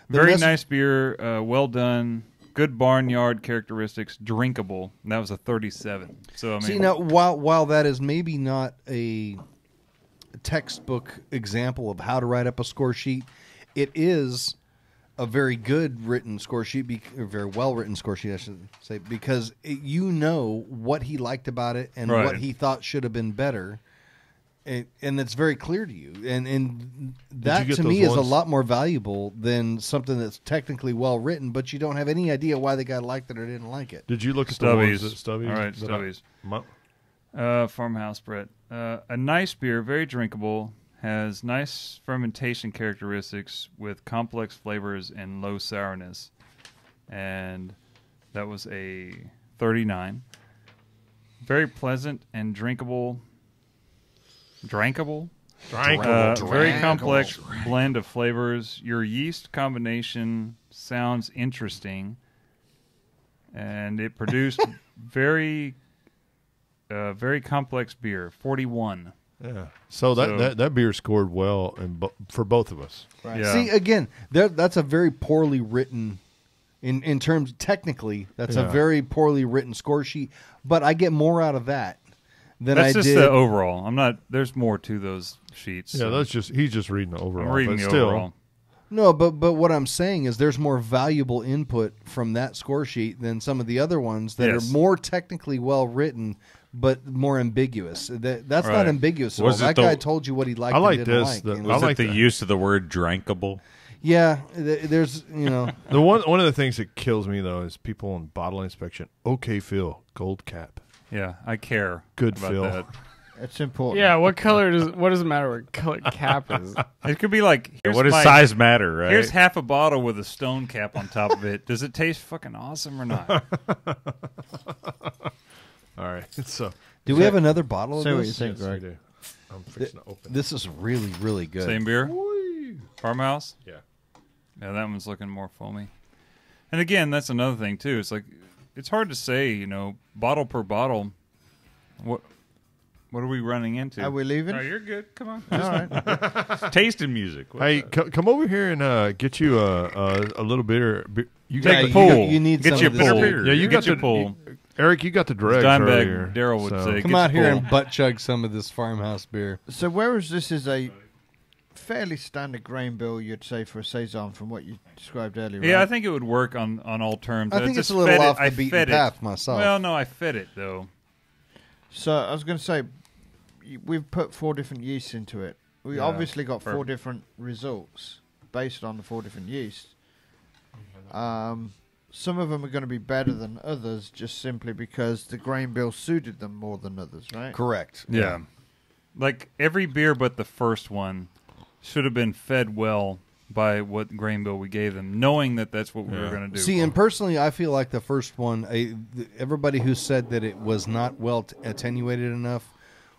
The very mess- nice beer, well done. Good barnyard characteristics, drinkable. And that was a 37. So I mean, See, now while that is maybe not a textbook example of how to write up a score sheet, it is a very good written score sheet, a very well written score sheet, I should say, because you know what he liked about it and Right. what he thought should have been better. And it's very clear to you, and that get to those me is a ones? lot more valuable than something that's technically well written, but you don't have any idea why the guy liked it or didn't like it. Did you look at Stubbies. the ones that Stubbies? All right, that Stubbies. Farmhouse Brett. A nice beer, very drinkable, has nice fermentation characteristics with complex flavors and low sourness. And that was a 39. Very pleasant and drinkable. Very complex blend of flavors. Your yeast combination sounds interesting. And it produced very complex beer. 41. Yeah. So that beer scored well for both of us. Right. Yeah. See, again, that's a very poorly written, in terms technically, that's a Yeah. very poorly written score sheet. But I get more out of that than That's I just did. the overall. I'm not. There's more to those sheets. Yeah, so he's just reading the overall. I'm reading but the still, overall. No, but what I'm saying is there's more valuable input from that score sheet than some of the other ones that Yes. are more technically well written, but more ambiguous. That's not Right. ambiguous at Was all. it That guy the- told you what he liked I like and didn't this, like. the- you know? I Was like it the that. use of the word drinkable? Yeah, there's, The one of the things that kills me though is people on bottle inspection. Okay, Phil, gold cap. Yeah, I care. Good about Phil. that. It's important. Yeah, what does it matter what color cap is? It could be like, here's What does my- size matter, right? Here's half a bottle with a stone cap on top of it. Does it taste fucking awesome or not? All right, so Do we have another bottle of Say what you this? think, yes, we Greg. do. I'm fixing to open. This is really, really good. Same beer? Farmhouse? Yeah. Yeah, that one's looking more foamy. And again, that's another thing too. It's like it's hard to say, bottle per bottle, What are we running into? Are we leaving? No, you're good. Come on. All right. Tasting music. What's Hey, up? come over here and get you a little bitter. You Take got a pull. You need Get some your of this pull. beer. Yeah, you Get got your the pull. Eric. You got the dregs Dimebag earlier. Daryl would so. say. Come Get out your here pull. and butt chug some of this farmhouse beer. So whereas this is a fairly standard grain bill, you'd say, for a saison from what you described earlier. Yeah, right? I think it would work on all terms. I think just it's a little fed off it. the beaten fed path it. myself. Well, no, I fed it though. So I was going to say, we've put 4 different yeasts into it. We Yeah, obviously got 4 perfect. different results based on the 4 different yeasts. Some of them are going to be better than others just simply because the grain bill suited them more than others, right? Correct. Yeah. Like every beer but the first one should have been fed well by what grain bill we gave them, knowing that that's what we were going to do. See, and personally, I feel like the first one, everybody who said that it was not well attenuated enough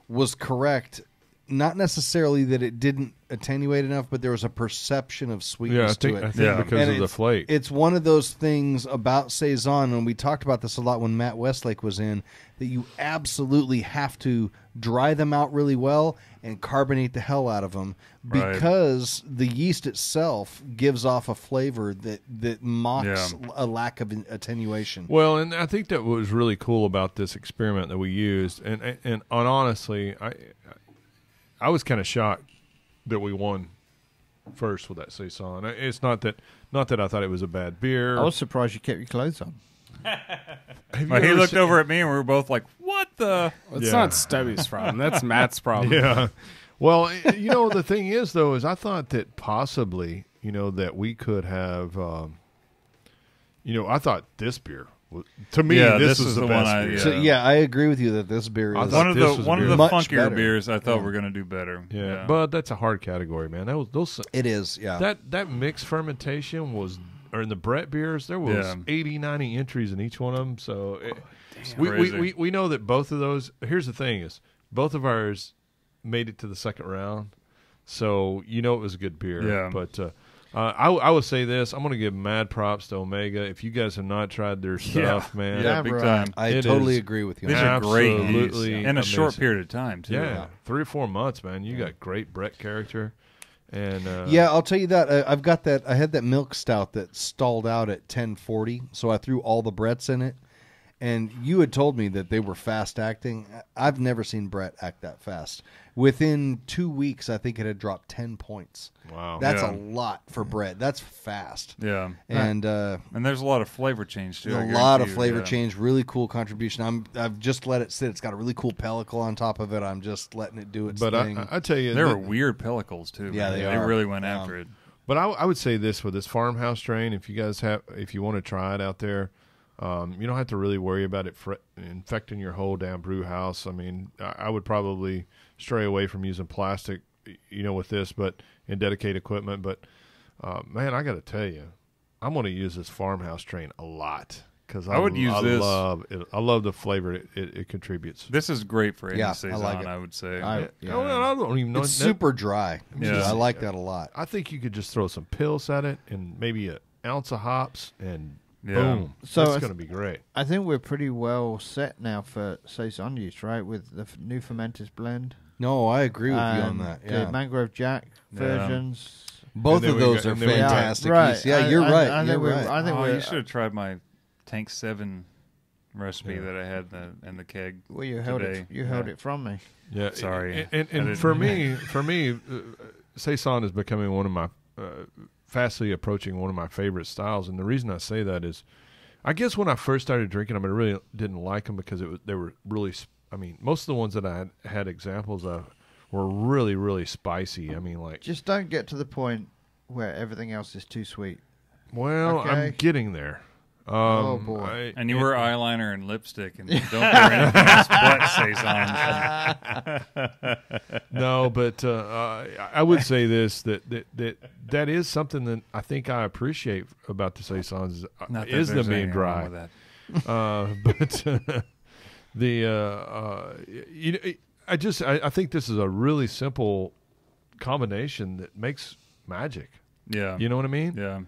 was correct. Not necessarily that it didn't attenuate enough, but there was a perception of Yeah, sweetness to I it. think Yeah. because And of the it's- flake. It's one of those things about Saison, and we talked about this a lot when Matt Westlake was in, that you absolutely have to dry them out really well and carbonate the hell out of them Right. because the yeast itself gives off a flavor that mocks a lack of attenuation. Well, and I think that what was really cool about this experiment that we used, and honestly, I was kind of shocked that we won first with that saison. It's not that I thought it was a bad beer. I was surprised you kept your clothes on. Have you Well, he ever looked seen- over at me and we were both like, "What the?" It's Yeah. not Stubby's problem. That's Matt's problem. Yeah. Well, the thing is, though, is I thought that possibly, that we could have, I thought this beer, to me, Yeah, this this was is the the best one I- beer. So, yeah, I agree with you that this beer I is thought One of this the was one of good. the Much funkier better. beers I thought Yeah. were going to do better. Yeah, but that's a hard category, man. Those it is, yeah. that mixed fermentation was, or in the Brett beers, there was Yeah. 80, 90 entries in each one of them. So crazy. we know that both of those. Here's the thing: is both of ours made it to the second round, so it was a good beer. Yeah. But I will say this: I'm going to give mad props to Omega. If you guys have not tried their stuff, man, Yeah, big right. time. I It totally is agree with you. These on are that. great Absolutely yeast. In a short amazing. period of time, too. Yeah, 3 or 4 months, man. You got great Brett character, and Yeah, I'll tell you that. I've got that. I had that milk stout that stalled out at 1040, so I threw all the Bretts in it. And you had told me that they were fast acting. I've never seen Brett act that fast. Within 2 weeks, I think it had dropped 10 points. wow, That's Yeah. a lot for Brett. That's fast. Yeah. And there's a lot of flavor change, too. I a lot guarantee of you, flavor yeah. change. Really cool contribution. I've just let it sit. It's got a really cool pellicle on top of it. I'm just letting it do its but thing. I tell you, There that- were weird pellicles, too. Yeah, man. they They are. really went Yeah. after it. But I would say this with this farmhouse strain, if you want to try it out there, you don't have to really worry about it infecting your whole damn brew house. I mean, I would probably stray away from using plastic, with this, but in dedicated equipment. But man, I got to tell you, I'm going to use this farmhouse strain a lot because I would use this. Love it. I love the flavor it contributes. This is great for any Yeah, I saison, like it. I would say. I don't even know. it's super dry. Yeah. I like that a lot. I think you could just throw some pills at it and maybe an ounce of hops and Yeah. boom. So That's I going to be great. I think we're pretty well set now for saison use, right? With the new fermenters blend. No, I agree with you on and that. The Yeah. Mangrove Jack versions. Both And then of we those got- are and then we- fantastic. right. yeast. Yeah, you're right. I You're think we're. right. I think Oh, we're. you should have tried my Tank 7 recipe that I had in the keg. Well, you held it. today. You held Yeah. it from me. Yeah, Sorry. And I didn't- for me, saison is becoming one of my fastly approaching one of my favorite styles. And the reason I say that is, I guess when I first started drinking them, I really didn't like them because they were really. I mean, most of the ones that I had examples of were really, really spicy. I mean, like, Just don't get to the point where everything else is too sweet. well, I'm Okay. getting there. Oh, boy. And you wear eyeliner and lipstick, and don't wear anything else but saisons. No, but I would say this that is something that I think I appreciate about the saisons Not that is them there's being anything wrong dry. with that. But I think this is a really simple combination that makes magic. Yeah. You know what I mean? Yeah.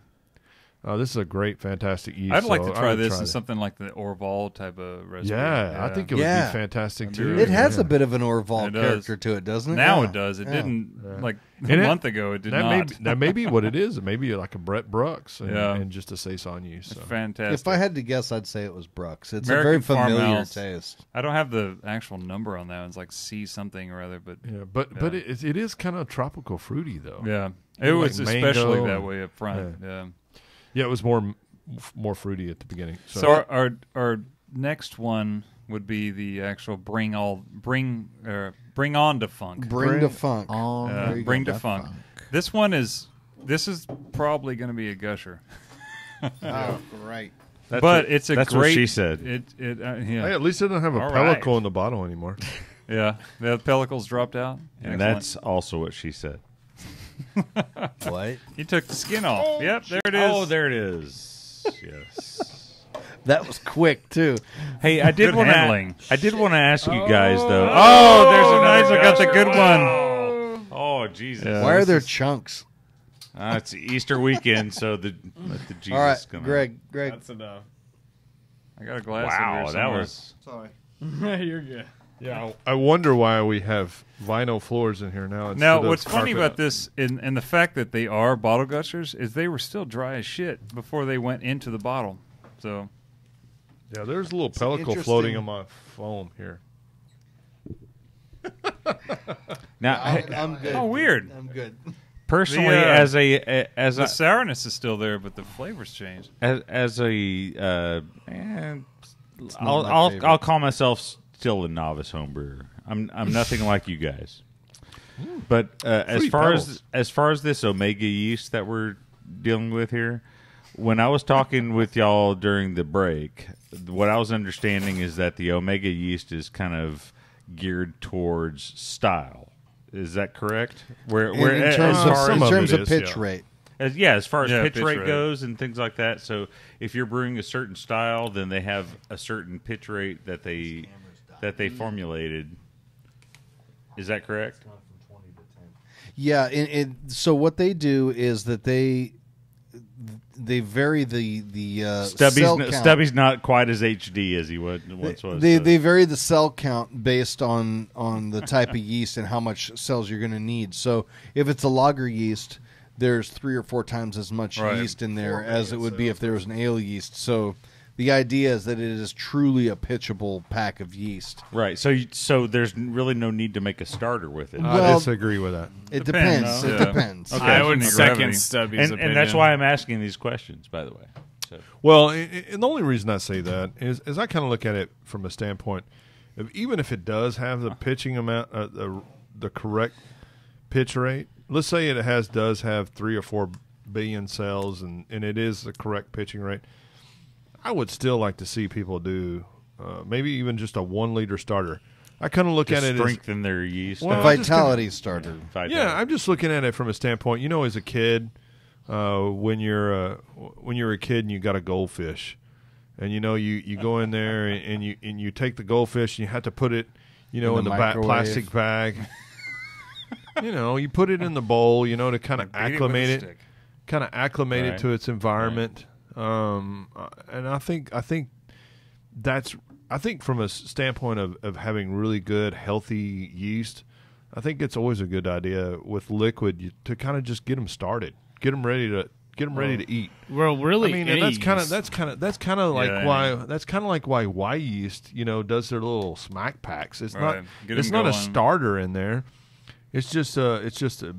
This is a great, fantastic yeast. I'd like so to try I would this in something like the Orval type of recipe. Yeah, I think it would be fantastic too. It has a bit of an Orval character to it, doesn't it? Now it does. It didn't like a month ago. It did not. That may be what it is. It may be like a Brett Brooks and just a saison yeast. So. It's fantastic. If I had to guess, I'd say it was Brooks. It's American a very familiar Farmhouse taste. I don't have the actual number on that. It's like C something or other, but but it is kind of tropical fruity though. Yeah, it was especially that way up front. Yeah, it was more fruity at the beginning. So our next one would be the actual bring on to funk. Bring to funk. Bring to funk. This is probably going to be a gusher. Oh, great. That's great. What she said. Hey, at least it doesn't have a pellicle in the bottle anymore. Yeah, the pellicles dropped out. And Excellent. that's also what she said. What? He took the skin off. Yep, there it is. Oh, there it is. Yes. That was quick too. Hey, I did want to ask you guys though. Oh, there's a Nigel got the good one. Oh, Jesus. Yeah, why are there chunks? It's Easter weekend, so the Jesus. All right, come Greg. That's enough. I got a glass. Wow, that was. Sorry. You're good. Yeah, I wonder why we have vinyl floors in here now. Now, what's funny about this, and the fact that they are bottle gushers, is they were still dry as shit before they went into the bottle. So, yeah, there's a little pellicle floating on my phone here. Now, I'm good. Oh, weird. I'm good. Personally, as the sourness is still there, but the flavors changed. I'll call myself still a novice homebrewer. I'm nothing like you guys. But as far as this Omega yeast that we're dealing with here, when I was talking with y'all during the break, what I was understanding is that the Omega yeast is kind of geared towards style. Is that correct? In terms of pitch rate. As far as pitch rate goes and things like that. So if you're brewing a certain style, then they have a certain pitch rate that they formulated. Is that correct? Yeah. So what they do is that they vary the cell count. Stubby's not quite as HD as he once was. They vary the cell count based on the type of yeast and how much cells you're going to need. So if it's a lager yeast, there's 3 or 4 times as much yeast in there as it would be if there was an ale yeast. So the idea is that it is truly a pitchable pack of yeast. Right. So there's really no need to make a starter with it. I disagree with that. It depends. It depends. Okay. I would second Stubby's opinion. And that's why I'm asking these questions, by the way. So. Well, and the only reason I say that is I kind of look at it from a standpoint of even if it does have the pitching amount, the correct pitch rate. Let's say it does have 3 or 4 billion cells, and it is the correct pitching rate. I would still like to see people do maybe even just a 1 liter starter. I kind of look at it as strengthen their yeast. A vitality starter. Yeah, I'm just looking at it from a standpoint. You know, as a kid, when you're a kid and you got a goldfish, and you know you go in there and you take the goldfish and you have to put it, in the plastic bag. You put it in the bowl, to kind of acclimate it it to its environment. And I think from a standpoint of having really good healthy yeast, I think it's always a good idea with liquid to kind of just get them started, get them ready to eat. Well, really, I mean, that's kind of like why Y yeast, does their little smack packs. It's not a starter in there. It's just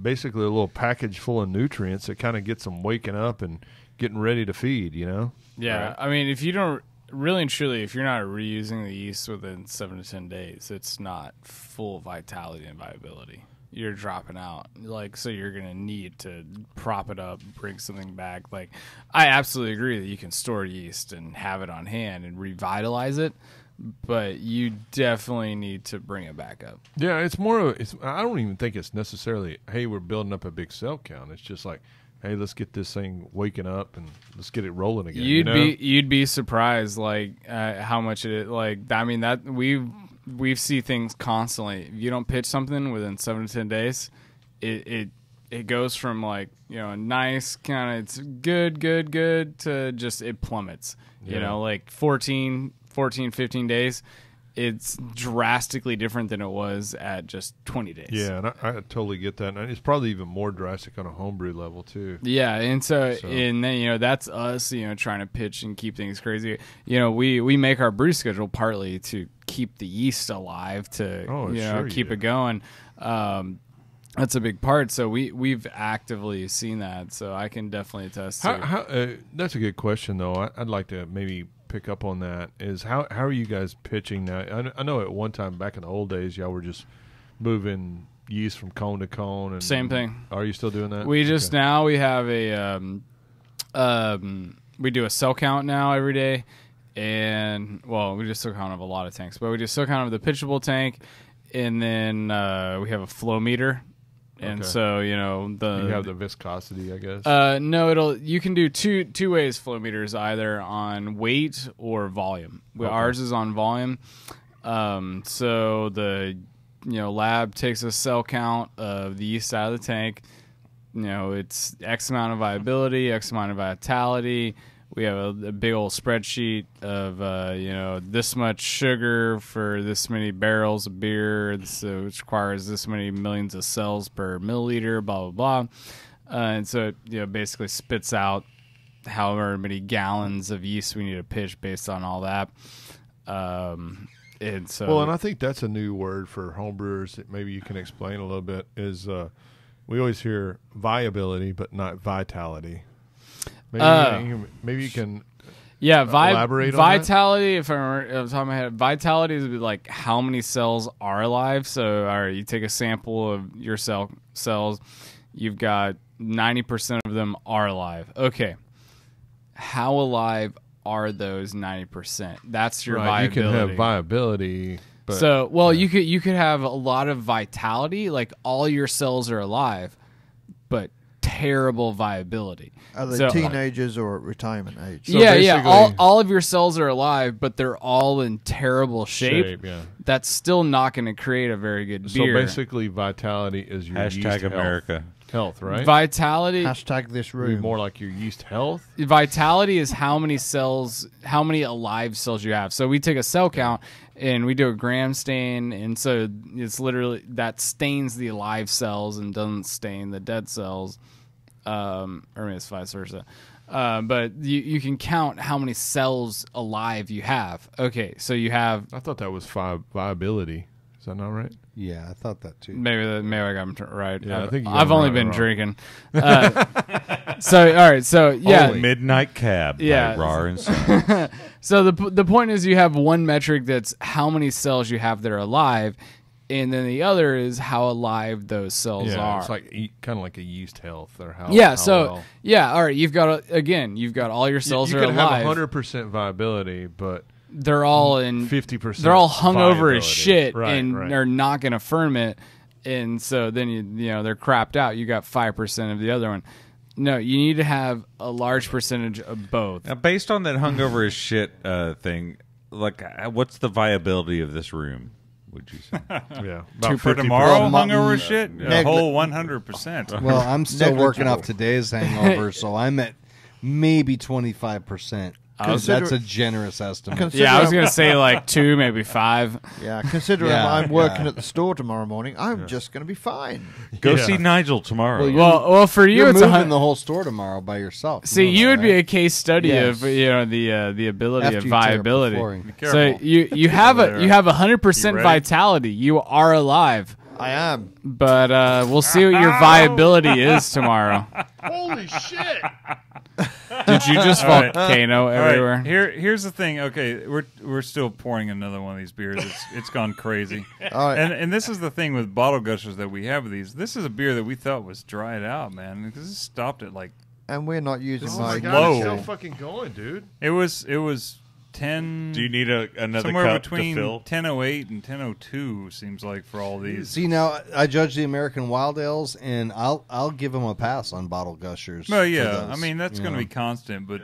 basically a little package full of nutrients that kind of gets them waking up and getting ready to feed. Yeah, right. I mean, if you don't really and truly, if you're not reusing the yeast within 7 to 10 days, it's not full vitality and viability. You're dropping out. So you're going to need to prop it up, bring something back. I absolutely agree that you can store yeast and have it on hand and revitalize it, but you definitely need to bring it back up. Yeah, I don't even think it's necessarily, hey, we're building up a big cell count. It's just like, hey, let's get this thing waking up and let's get it rolling again. You'd be surprised how much it I mean that we see things constantly. If you don't pitch something within 7 to 10 days, it it goes from like, a nice kind of, it's good to just, it plummets, like 14, 15 days. It's drastically different than it was at just 20 days. Yeah, and I totally get that. And it's probably even more drastic on a homebrew level, too. Yeah, and and then, that's us, trying to pitch and keep things crazy. We make our brew schedule partly to keep the yeast alive, to, keep it going. That's a big part. So we've actively seen that. So I can definitely attest to that's a good question, though. I'd like to maybe pick up on that. Is how are you guys pitching now? I know at one time back in the old days, y'all were just moving yeast from cone to cone. And same thing. Are you still doing that? We just now we have a we do a cell count now every day, and we just cell count of a lot of tanks, but we just cell count of the pitchable tank, and then we have a flow meter. And so, you have the viscosity, I guess. No, you can do two ways flow meters, either on weight or volume. Ours is on volume. So the lab takes a cell count of the yeast out of the tank. It's X amount of viability, X amount of vitality. We have a big old spreadsheet of this much sugar for this many barrels of beer, which requires this many millions of cells per milliliter, blah blah blah, and so it basically spits out however many gallons of yeast we need to pitch based on all that. And so, and I think that's a new word for homebrewers that maybe you can explain a little bit. Is we always hear viability, but not vitality. Maybe you can elaborate on vitality. If I'm off the top of my head, vitality is like how many cells are alive. So, all right, you take a sample of your cells, you've got 90% of them are alive. Okay, how alive are those 90%? That's your viability. You can have viability. But, so, you could have a lot of vitality, like all your cells are alive, but terrible viability. Are they teenagers or at retirement age? So all of your cells are alive, but they're all in terrible shape. That's still not going to create a very good beer. So basically, vitality is your yeast America health, right? Vitality. #this room. More like your yeast health. Vitality is how many alive cells you have. So we take a cell count and we do a gram stain, and so it's literally that stains the alive cells and doesn't stain the dead cells. Or maybe it's vice versa. But you can count how many cells alive you have. Okay, so you have. I thought that was viability. Is that not right? Yeah, I thought that too. Maybe I got them right. Yeah, I think I've only been drinking. So all right, so yeah, Midnight Cab. By Rar and Sons. So the point is, you have one metric that's how many cells you have that are alive, and then the other is how alive those cells are. It's like kind of like a yeast health or how. Yeah. All right. You've got all your cells are alive. You can have 100% viability, but they're all in 50%. They're all hung over as shit, and they're not going to ferment, and so then they're crapped out. You got 5% of the other one. No, you need to have a large percentage of both. Now, based on that hungover as shit thing, like, what's the viability of this room? Would you say? Yeah, two for tomorrow. Hungover as shit. A whole 100%. Well, I'm still working off today's hangover, so I'm at maybe 25%. That's a generous estimate. I was going to say like 2, maybe 5. Yeah, considering I'm working at the store tomorrow morning, I'm just going to be fine. Go see Nigel tomorrow. Well, for you, you're it's moving the whole store tomorrow by yourself. See, you would be a case study of the ability of viability. So you have 100% vitality. You are alive. I am, but we'll see what your viability is tomorrow. Holy shit! Did you just volcano everywhere? Right. Here's the thing. Okay, we're still pouring another one of these beers. It's gone crazy. All right. And this is the thing with bottle gushers that we have with these. This is a beer that we thought was dried out, man, because it stopped at like. And we're not using my God, it's still fucking going, dude. It was 10. Do you need another somewhere cup between to fill? 10:08 and 10:02 seems like for all these. See, now I judge the American Wild Ales, and I'll give them a pass on bottle gushers. Well, yeah, I mean that's going to be constant, but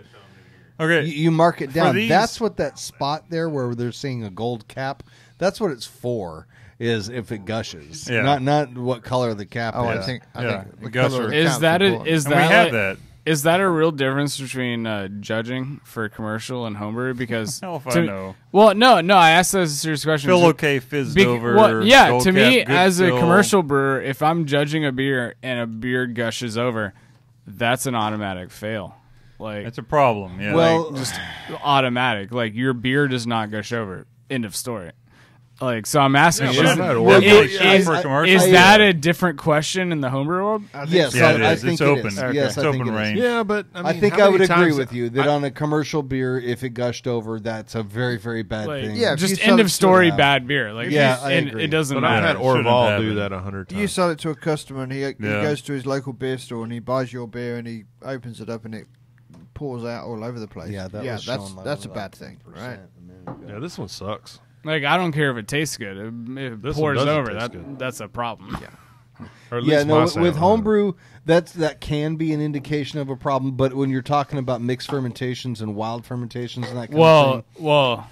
okay, you mark it down. These, that's what that spot there where they're seeing a gold cap. That's what it's for. Is if it gushes, Yeah. not what color the cap Oh, is. I think the Gusher. color of the Is cap's that important. is And we that had like- that. Is that a real difference between judging for commercial and homebrew? Because Hell if I know. Well, no. I asked that as a serious question. Feel okay, fizzed over. Well, yeah, Gold to me, cap, good as a fill. commercial brewer, if I'm judging a beer and a beer gushes over, that's an automatic fail. Like It's a problem. Yeah. Well, just automatic. Like your beer does not gush over. End of story. Like so, I'm asking: Yeah, but I've had Well, orders. yeah, yeah, for commercial. is that a different question in the homebrew world? Yes, Yeah, it I is. think It's it open. is. Okay. Yes, It's I think open it is. range. Yeah, but I think how I would many agree times- with you that on a commercial beer, if it gushed over, that's a very, very bad Like, thing. Yeah, if you just sell end it of to story. a- Bad beer. Like Yeah, I and agree. it doesn't But I've matter. had Shouldn't Orval have do it. that 100 times. You sell it to a customer and he Yeah. goes to his local beer store and he buys your beer and he opens it up and it pours out all over the place. Yeah, that was showing like that's a about bad thing, right? Yeah, this one sucks. Like I don't care if it tastes good. If it This pours one doesn't over, taste good. that's a problem. Or at Yeah, least no. my With sound. homebrew, that can be an indication of a problem. But when you're talking about mixed fermentations and wild fermentations and that kind of thing, Well,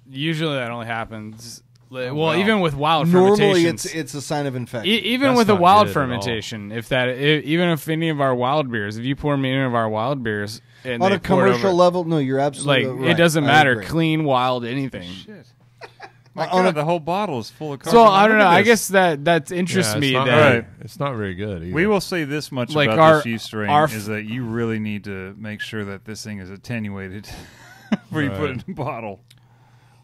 usually that only happens. wow. Even with wild normally fermentations, it's a sign of infection. even That's with a not wild good at all. fermentation, even if any of our wild beers, if you pour me any of our wild beers and on they a pour it commercial over, level, no, you're like absolutely right. it doesn't I matter, agree. clean, wild, anything. My on God, the whole bottle is full of carbon. So I don't Look know. at I this. guess that interests Yeah, me. it's not That very- it's not very good either. We will say this much Like about our- this yeast strain our is that you really need to make sure that this thing is attenuated before you put it in a bottle.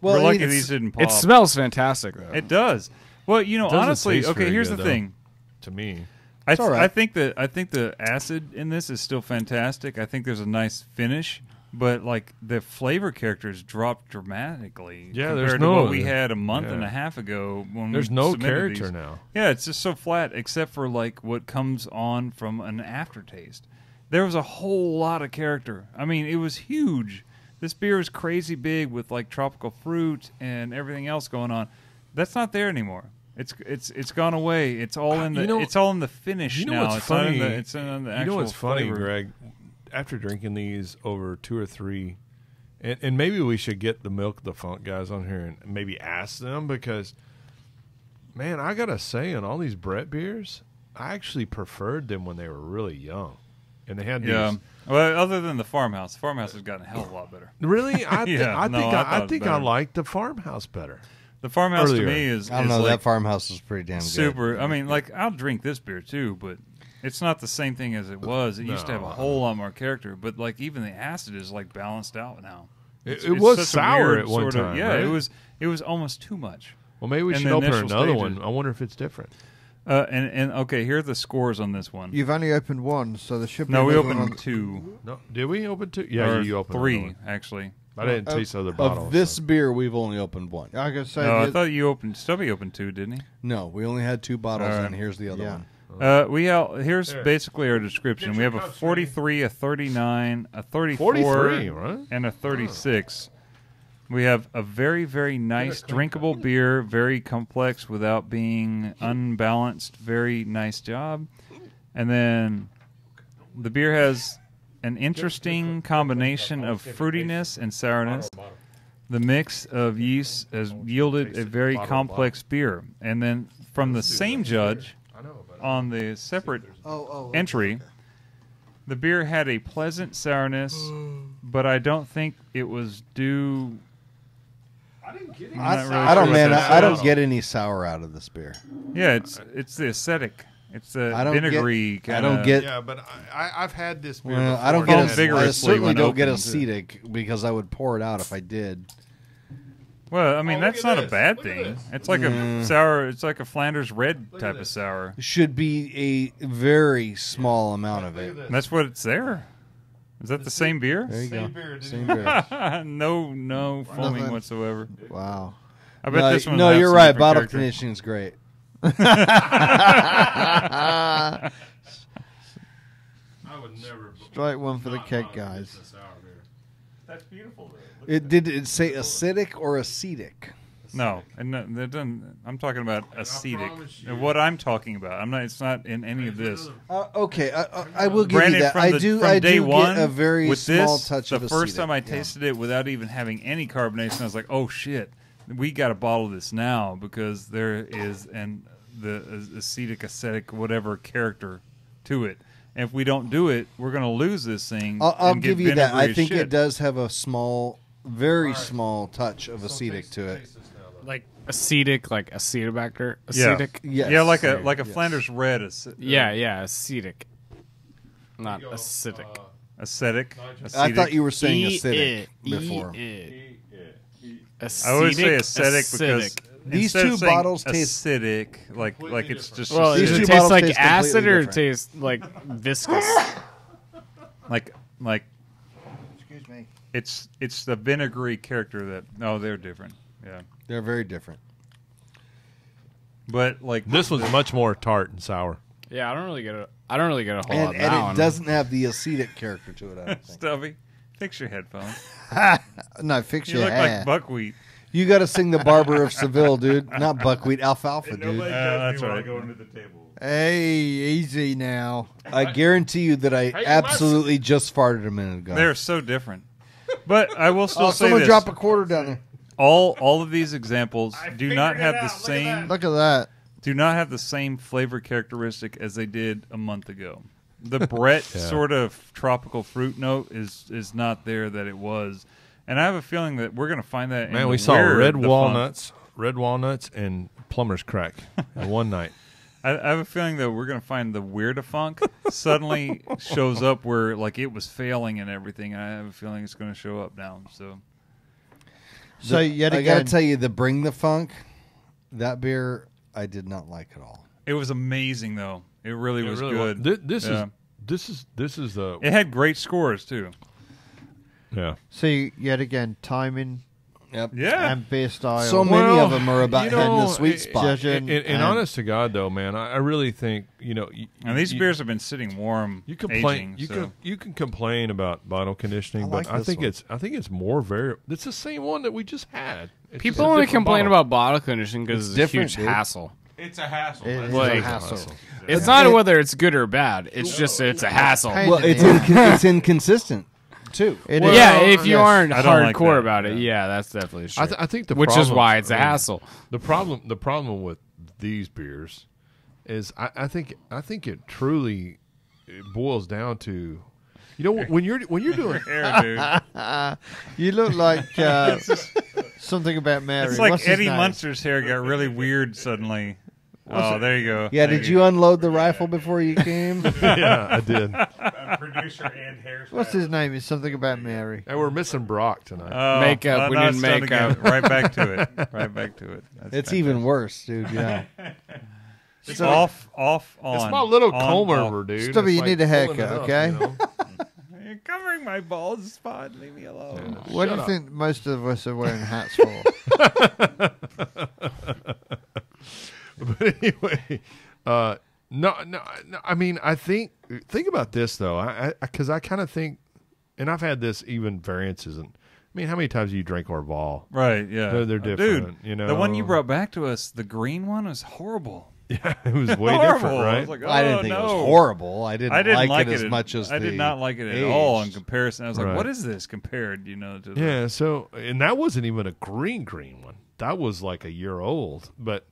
Well, We're lucky it's- these didn't pop. it smells fantastic though. It does. Well, you know, Doesn't honestly, taste okay. very Here's good, the though. thing. to me. It's all right. I think the acid in this is still fantastic. I think there's a nice finish, but like the flavor characters dropped dramatically. Yeah, compared there's to no- what we had a month yeah. and a half ago when There's we no submitted character these. now. Yeah, it's just so flat, except for like what comes on from an aftertaste. There was a whole lot of character. I mean, it was huge. This beer is crazy big with like tropical fruit and everything else going on. That's not there anymore. It's gone away. It's all in the it's all in the finish You know now. what's It's funny? not in the, it's in the actual You know what's funny, flavor. Greg? After drinking these over 2 or 3, and maybe we should get the Milk the Funk guys on here and maybe ask them because, man, I gotta say, on all these Brett beers, I actually preferred them when they were really young, and they had these. Yeah. Well, other than the farmhouse has gotten a hell of a lot better. Really, I Yeah, no, I thought I it think better. I like the Farmhouse better. The farmhouse Earlier. to me is I don't is know. like That farmhouse is pretty damn good. super. I mean, like I'll drink this beer too, but it's not the same thing as it was. It used to have a whole lot more character, but like even the acid is like balanced out now. It It's was such a sour weird at one sort of- time. Yeah, right? it was almost too much. Well, maybe we in should the open initial another stages. one. I wonder if it's different. And okay, here are the scores on this one. You've only opened one, so there should be No, we another opened one. two. No, did we open 2? Yeah, Or you opened another 3 one. actually. I didn't taste other bottles. Of this so. beer, we've only opened one. I gotta say, No, I the- thought you opened. Stubby opened 2, didn't he? No, we only had 2 bottles, All right. and here's the other Yeah. one. Here's There. basically our description. Get We your have a cups ready. 43, a 39, a 34, 43, right? and a 36. We have a very, very nice drinkable beer, very complex without being unbalanced. Very nice job. And then the beer has an interesting combination of fruitiness and sourness. The mix of yeast has yielded a very complex beer. And then from the same judge on the separate entry, the beer had a pleasant sourness, but I don't think it was due. I don't get any sour out of this beer. Yeah, it's the acidic. It's the I don't get- vinegary I kind don't get. Yeah, but I've had this beer. Well, I don't before get. and Foam had- I vigorously certainly when don't get opened. acetic because I would pour it out if I did. Well, I mean Oh, that's look at not a this. bad Look at thing. this. It's like a sour. It's like a Flanders red type of sour. Should be a very small amount of it. And that's what it's there. Is that the same beer? There you go. beer, Same beer. no foaming Nothing. whatsoever. wow. I bet this one. No, has you're some right. different Bottle character. conditioning is great. I would never. Straight one for the keg guys. That's beautiful. Did it say acidic or acetic? No, and no, that doesn't. I'm talking about acetic. promise you- And what I'm talking about, I'm not. It's not in any of this. Okay, I will give Brandon, you that. from I the- do. from I day do one, get a very with small this, touch the of first acetic, time I yeah. tasted it without even having any carbonation, I was like, "Oh shit, we got to bottle this now because there is the acetic, acetic, whatever character to it. And if we don't do it, we're going to lose this thing. I'll give you that. I think shit. it does have a small, very small touch of acetic to it. Like acetic, like acetobacter, acetic. Yes. Yeah, like a Flanders red. Yeah, acetic, not acidic. Acetic. I thought you were saying acidic before. I always say acidic because these instead two of saying bottles taste acidic, like it's just Well, These does two it taste bottles like taste acid completely or it different. tastes like viscous? like Excuse me. it's the vinegary character that they're different. Yeah, They're very different. but like This was much more tart and sour. Yeah, I don't really get a whole lot of And that it one. doesn't have the acetic character to it, I don't think. Stubby, fix your headphones. No, fix You your look hair. like buckwheat. You got to sing the Barber of Seville, dude. Not buckwheat, alfalfa, dude. That's right. Hey, easy now. I guarantee you that I absolutely just farted a minute ago. They're so different. But I will still say someone this: drop a quarter down there. all of these examples do not have the same Look at that. flavor characteristic as they did a month ago. The Brett sort of tropical fruit note is not there that it was, and I have a feeling that we're going to find that. Man, in we the saw weird, the red walnuts, and plumber's crack in one night. I have a feeling that we're going to find the weird funk suddenly shows up where like it was failing and everything. And I have a feeling it's going to show up now. So yet I again, got to tell you, the Bring the Funk, that beer, I did not like at all. It was amazing though. It really was good. This is the It had great scores too. yeah. see yet again, timing Yep. Yeah. and beer style. So many of them are about hitting the sweet spot. judging And honest to God, though, man, I really think And these beers have been sitting warm. You complain. Aging, You can complain about bottle conditioning, I like but I this think one. it's more very. It's the same one that we just had. It's People just a only different complain bottle. about bottle conditioning because it's a different, huge dude. hassle. It's a hassle. It is Like- a hassle. It's not whether it's good or bad. It's just it's a hassle. Pain Well, in the it's ass. it's inconsistent too. It Well, is. yeah, if you Yes. aren't I don't like hardcore that. about it, yeah, that's definitely true. I think the which is problem- why it's a I mean, hassle. The problem with these beers is I think it truly boils down to when you're doing Hair, dude. You look like something about Mary. It's like What's his Eddie name? Munster's hair got really weird suddenly. There you go. Yeah, Thank did you unload the rifle before you came? yeah, I did. Producer and hairstylist. What's his name? It's something about Mary. And we're missing Brock tonight. Oh, Makeup, we now need it's done makeup. again. Right back to it. Right back to it. That's It's even worse, dude. Yeah. It's off, on. It's my little on, comb off. over, dude. Stubby, It's you like need a pulling haircut, it up, okay? you know? You're covering my bald spot. Leave me alone. What do you up. think most of us are wearing hats for? But anyway, no. I mean, I think about this though, because I kind of think, and I've had this even variances. And I mean, how many times do you drink Orval? Right, yeah. They're different, Dude, the one you brought back to us, the green one, was horrible. Yeah, it was way Horrible. different, I right? was like, I didn't oh, think no. it was horrible. I didn't like it as at- much as I did the not like it at all in aged. comparison. I was like, Right. what is this compared, to the Yeah. So, and that wasn't even a green one. That was like a year old, but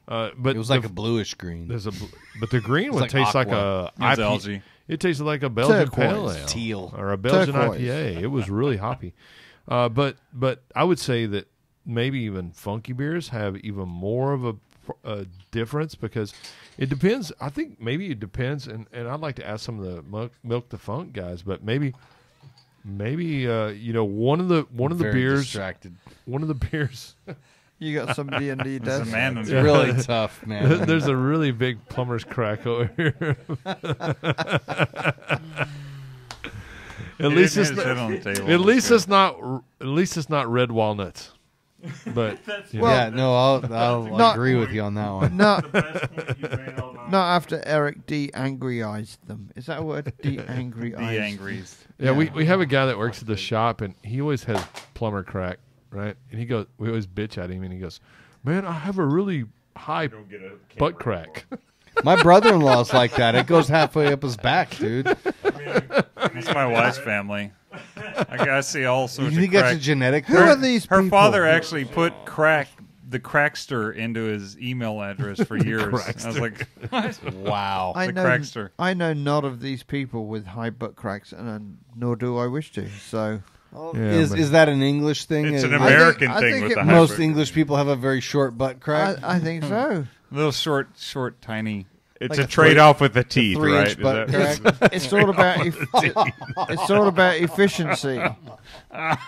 It was like a bluish green. but the green one like tastes like aqua. a It was IPA. algae. It tasted like a Belgian Turquoise. pale ale, Teal. or a Belgian Turquoise. IPA. It was really hoppy. But I would say that maybe even funky beers have even more of a difference because it depends. I think maybe it depends, and I'd like to ask some of the Milk the Funk guys, but maybe one of the Very beers, distracted. one of the beers. You got somebody under your It's a desk. man. It's really tough, man. There's a really big plumber's crack over here. At least it's not red walnuts. But you know. Yeah, no, I'll Not- agree with you on that one. Not after Eric de-angryized them. Is that a word? De-angryized. The angries. Yeah, we have a guy that works at the shop, and he always has plumber crack, right? And he goes, we always bitch at him, and he goes, "Man, I have a really high butt crack." My brother-in-law's like that. It goes halfway up his back, dude. It's my wife's family. I see all sorts You of think that's a crack. genetic? Who are these Her people? father actually put the crackster into his email address for years. I was like, what? Wow. I The know, crackster. I know none of these people with high butt cracks, and nor do I wish to. So Is that an English thing? It's an Is- American I thing think with it- the Most hybrid. English people have a very short butt crack. I think so. Little short, tiny. It's Like a a trade-off with the teeth, 3-inch right? butt Is that- crack. It's all about it's all about efficiency.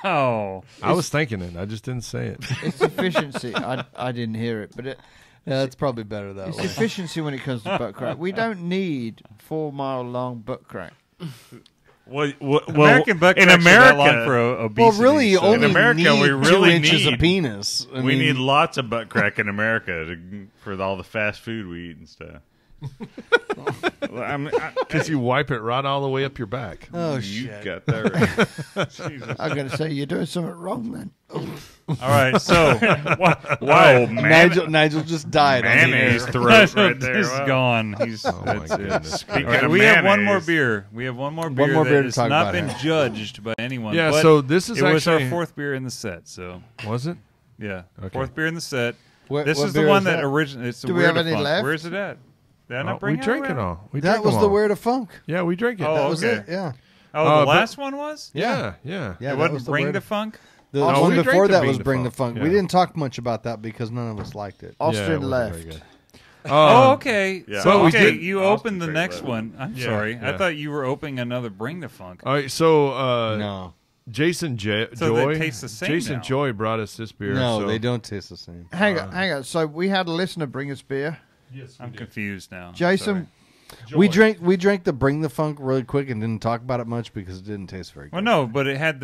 Oh, I was thinking it. I just didn't say it. It's efficiency. I didn't hear it, but Yeah, it's probably better that it's way. efficiency when it comes to butt crack. We don't need 4-mile long butt crack. well, American butt in cracks are that long America, for obesity. Well, really, you so- only In America, need we 2 really inches need- of penis. I we mean, need lots of butt crack in America for all the fast food we eat and stuff. Because you wipe it right all the way up your back. Oh, you shit. got that right. Jesus. I'm going to say you're doing something wrong then. All right, so Wow, Nigel just died on the mayonnaise air. throat right there. He's Wow. gone. He's Oh my that's it. goodness. Speaking All right, of we have one more mayonnaise, beer. We have one more beer more that beer to has talk not about been here. judged by anyone. Yeah, but so this is it was our actually- 4th beer in the set. So Was it? yeah, Okay. 4th beer in the set. What- This what is the beer one is that that? originated. It's the Do we Weird have of any Funk. left? Where's it at? Did I not We bring it drank it already? all. We That drank was them the all. Word of Funk. Yeah, we drank it. Oh, That was okay. it. Yeah. Oh, but- the last one was? Yeah. Yeah, It that wasn't was the Bring Word the of- Funk? The No, one we drank before the that Bring was the Bring the Funk. Funk. We Yeah. didn't talk much about that because none of us liked it. Yeah, it Austin wasn't left. very good. Oh, okay. Yeah. So, But we okay, did- you Austin opened the Trey next left. one. I'm Yeah, sorry. I yeah. thought you were opening another Bring the Funk. All right, so No. Jason So Joy, they taste the same Jason now. Joy brought us this beer. No, so- they don't taste the same. Hang on. So we had a listener bring us beer. I'm confused now. Jason, We drank the Bring the Funk really quick and didn't talk about it much because it didn't taste very good. Well, no, but it had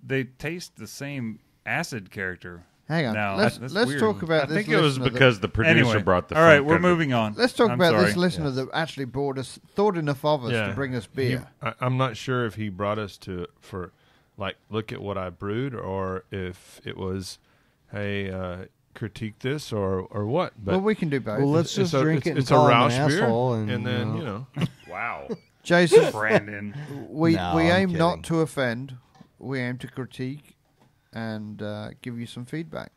they taste the same acid character. hang on. No, let's that's let's weird. talk about I this think it was listener because the producer Anyway, brought the all right, funk we're under- moving on. let's talk I'm about this sorry. listener that actually thought enough of us Yeah. to bring us He- beer. I'm not sure if he brought us for look at what I brewed, or if it was, hey, critique this or what. But Well, we can do both. Well, let's just drink it and it's call a him an Roush beer, asshole and, then you know. Wow. Jason, Brandon. we No, we I'm aim not kidding. to offend. We aim to critique and give you some feedback.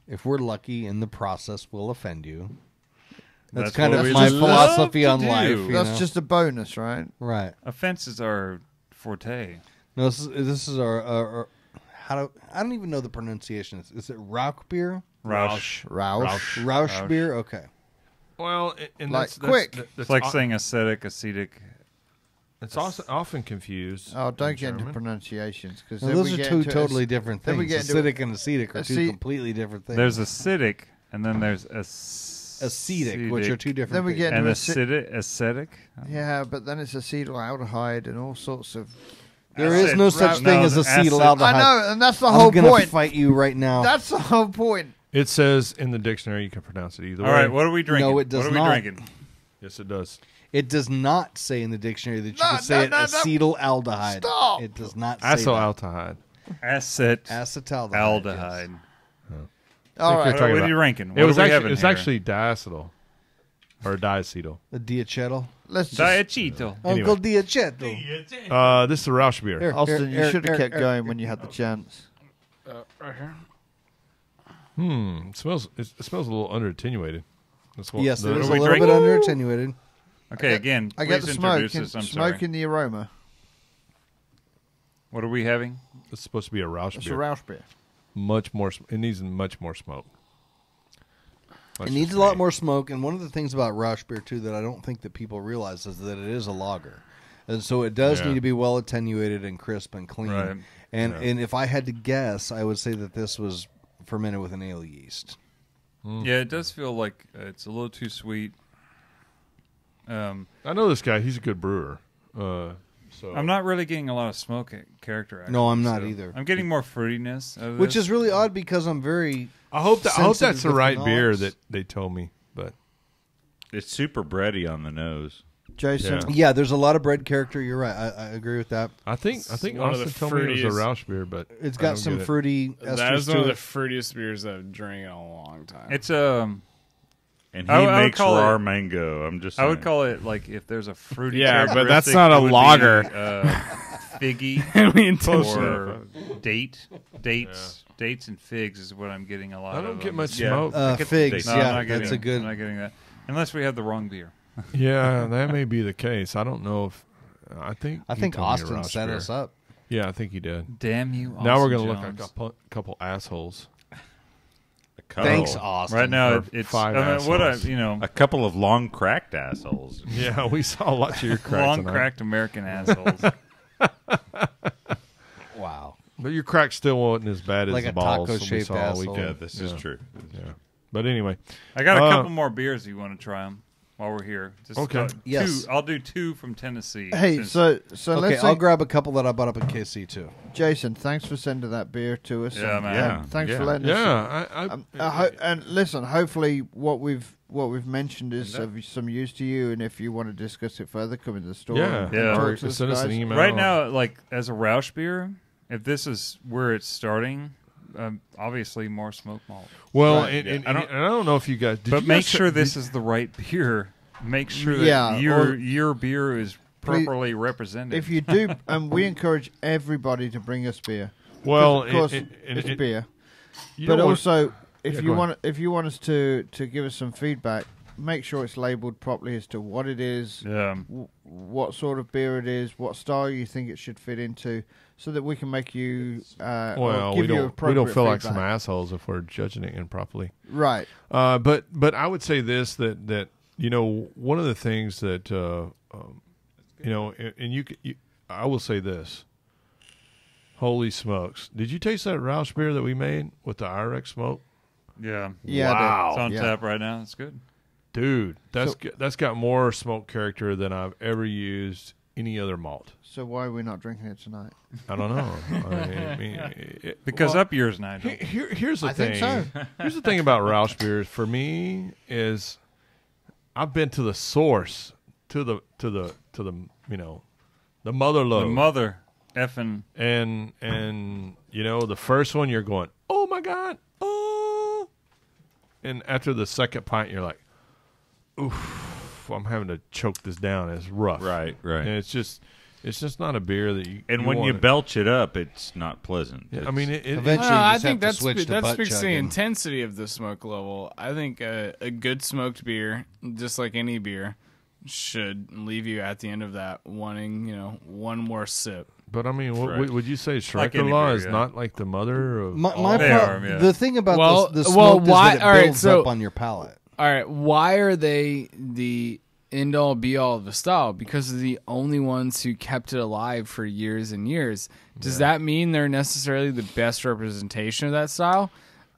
If we're lucky in the process, we'll offend you. That's That's kind what of we my love philosophy to on do. life. You That's know? just a bonus, right? right. Offenses are forte. No, this is our I don't even know the pronunciation. Is it Rauch beer? Roush. Rausch beer. Okay. Well, and Like, that's quick. That's It's like o- saying acetic, acetic. it's also often confused. Oh, don't in get into German. pronunciations because Now, those are two totally different then we things. get into Acidic and acetic are two ace- completely different things. There's acidic, and then there's acetic, which are two different Then we things. get and into acidic. Yeah, but then it's acetaldehyde and all sorts of. There is no such No, thing as the acetaldehyde. I know, and that's the I'm whole gonna point. fight you right now. That's the whole point. It says in the dictionary you can pronounce it either All way. right, what are we drinking? No, it does what are we not. drinking? Yes, it does. It does not say in the dictionary that you No, can say no, no. acetaldehyde. Stop. It does not say that. Acetaldehyde. Acetaldehyde. Aldehyde. All you're right. talking What about- are you ranking? What It was do we actually have in it was here? actually diacetyl or diacetyl. The diacetyl. Let's just. Diacito. Uncle Diacetyl. This is a Roush beer. Here. Austin, you should have kept here, going here. when you had the chance. Right here. It smells a little under attenuated. That's what Yes, the- it is a we little bit drinking? under attenuated. Okay, again, I get please the smoke, introduce and us. I'm smoke sorry. in the aroma. What are we having? It's supposed to be a Roush It's a beer. Roush beer. Much more. It needs much more smoke. It needs a lot more smoke, and one of the things about Roush beer too that I don't think that people realize is that it is a lager, and so it does Yeah. need to be well attenuated and crisp and clean. Right. And if I had to guess, I would say that this was fermented with an ale yeast. Yeah, it does feel like it's a little too sweet. I know this guy. He's a good brewer. So I'm not really getting a lot of smoke character. Actually, No, I'm not so either. I'm getting more fruitiness, out of Which this. is really odd because I'm very. I hope that's sensitive the to right beer phenols. that they told me. But It's super bready on the nose. Jason, Yeah. Yeah, there's a lot of bread character. You're right. I agree with that. I think one of Austin the told me it was a fruitiest- Roush beer, but It's I got don't some get it. fruity That esters is one to of the it. fruitiest beers I've drank in a long time. It's And he I would makes call it- raw mango. I'm just I would saying. call it like if there's a fruity. Yeah, but that's characteristic, not a it would be, lager. figgy And we intend or dates and figs is what I'm getting a lot of. I don't get much Yeah. smoke. Figs, No, yeah, I'm that's a good. I'm not getting that. Unless we have the wrong beer. Yeah, that may be the case. I don't know if. I think Austin set us up. Yeah, I think he did. Damn you, Austin Now we're going to look Jones. like a couple assholes. Thanks, Austin. Right now, Or it's five what assholes. A couple of long cracked assholes. Yeah, we saw lots of your cracks long tonight. cracked American assholes. Wow. But your crack still wasn't as bad as Like the a balls that we taco-shaped saw all asshole. weekend. Yeah, this is true. Yeah. But anyway. I got a couple more beers. If you want to try them while we're here? Just Okay. Yes. I'll do 2 from Tennessee. Hey, since- so Okay, let's I'll say, grab a couple that I bought up at KC too. Jason, thanks for sending that beer to us. Yeah, and, man. Yeah, thanks for yeah. letting us. Yeah. And listen, hopefully what we've mentioned is of some use to you, and if you want to discuss it further, come into the store. Yeah. and Yeah. talk Or to us, send us an guys. email. right now, like as a Roush beer, if this is where it's starting, obviously more smoke malt. Well, Right. and I don't know if you guys. Did But you make guys sure this is the right beer. Make sure that Yeah, or- your beer is properly represented. If you do, and we encourage everybody to bring us beer. Well, Of course, it's beer. you But don't want- also, if Yeah, you go want, us to give us some feedback, make sure it's labelled properly as to what it is, yeah. what sort of beer it is, what style you think it should fit into, so that we can make you or well, give we you don't appropriate feel like some feedback. assholes if we're judging it improperly. Right. But I would say this that one of the things that and you I will say this. Holy smokes! Did you taste that Roush beer that we made with the IREX smoke? Yeah. Yeah. Wow. It's on Yeah. tap right now. It's good. Dude, that's got more smoke character than I've ever used any other malt. So why are we not drinking it tonight? I don't know. I mean, Because up yours, Nigel. Here's the I thing. think so. Here's the thing about Roush beers for me is I've been to the source, to the the mother The lode. mother effing. And the first one you're going, "Oh my god." Oh. And after the second pint you're like, "Oof, I'm having to choke this down. It's rough." Right. And it's just not a beer that you And when you wanna- belch it up, it's not pleasant. Yeah, I It's- mean, Eventually, you I just think have to switch to that butt speaks to the chugging. intensity of the smoke level. I think a good smoked beer, just like any beer, should leave you at the end of that wanting, one more sip. But I mean, Right. would you say Like any Schreckerlaw beer, is yeah. not like the mother of My all- They are, yeah. The thing about Well- the well, smoke why- is that all it right, builds so- up on your palate. All right, why are they the end all be all of the style? Because they're the only ones who kept it alive for years and years. Does that mean they're necessarily the best representation of that style?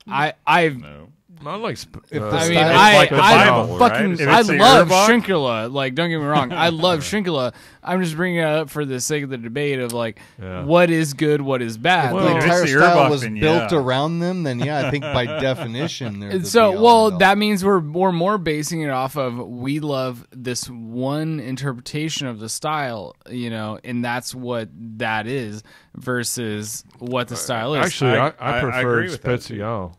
I've no. I like. If the I mean, style- I, like the I Bible, fucking, right? If I it's the love Erbach- Shrinkula. Like, don't get me wrong, I love Shrinkula. I'm just bringing it up for the sake of the debate of like, Yeah. what is good, what is bad. If Well, the if entire it's the style Erbach, was then built yeah. around them, then yeah, I think by definition they're And the so, be-all, well, end-all. that means we're more basing it off of we love this one interpretation of the style, and that's what that is versus what the style is. Actually, I I prefer agree with that, too. Spezial.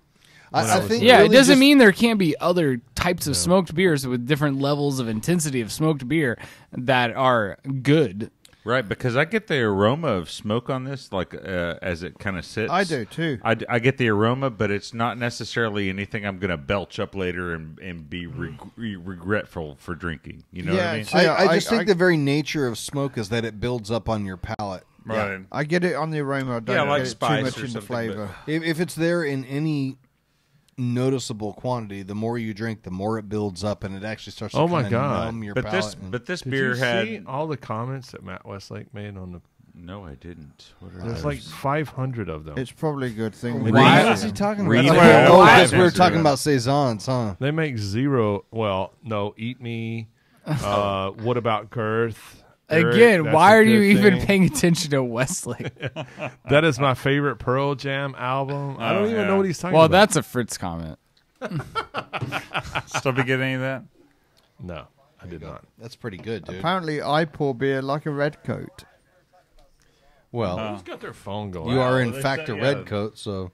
I think Yeah, really it doesn't just- mean there can't be other types of smoked beers with different levels of intensity of smoked beer that are good. Right, because I get the aroma of smoke on this, like as it kind of sits. I do too. I get the aroma, but it's not necessarily anything I'm going to belch up later and be regretful for drinking. You know what I mean? So I just think the very nature of smoke is that it builds up on your palate. Right. I get it on the aroma. I don't Yeah, like get it spice too much or in the something, flavor. If it's there in any noticeable quantity, the more you drink, the more it builds up, and it actually starts to Oh my kinda God. numb your But palate. this Did beer you had see all the comments that Matt Westlake made on the? no, I didn't. What are There's those? like 500 of them. It's probably a good thing. Why was he talking Read about? it. Oh, Why? because we were talking about saisons, huh? They make zero. Well, no, eat me. What about girth? Eric, Again, that's why a are you good even thing. paying attention to Wesley? That is my favorite Pearl Jam album. I don't even yeah. know what he's talking Well, about. that's a Fritz comment. Stubby get any of that? No, I did not. That's pretty good, dude. Apparently, I pour beer like a red coat. Well, Who's got their phone going? you are Wow, in they fact say, a yeah. red coat, so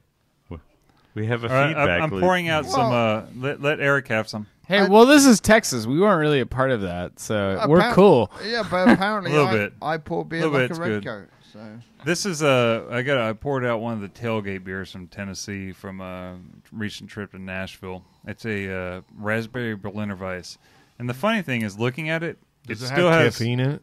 We have a All right, feedback I'm loop. pouring out some. Let Eric have some. Hey, well, this is Texas. We weren't really a part of that, so we're Appar- cool. Yeah, but apparently Little bit. I pour beer Little like a bit's red good. coat. So this is I poured out one of the tailgate beers from Tennessee from a recent trip to Nashville. It's a raspberry Berliner Weiss, and the funny thing is, looking at it, Does it still have has caffeine in it?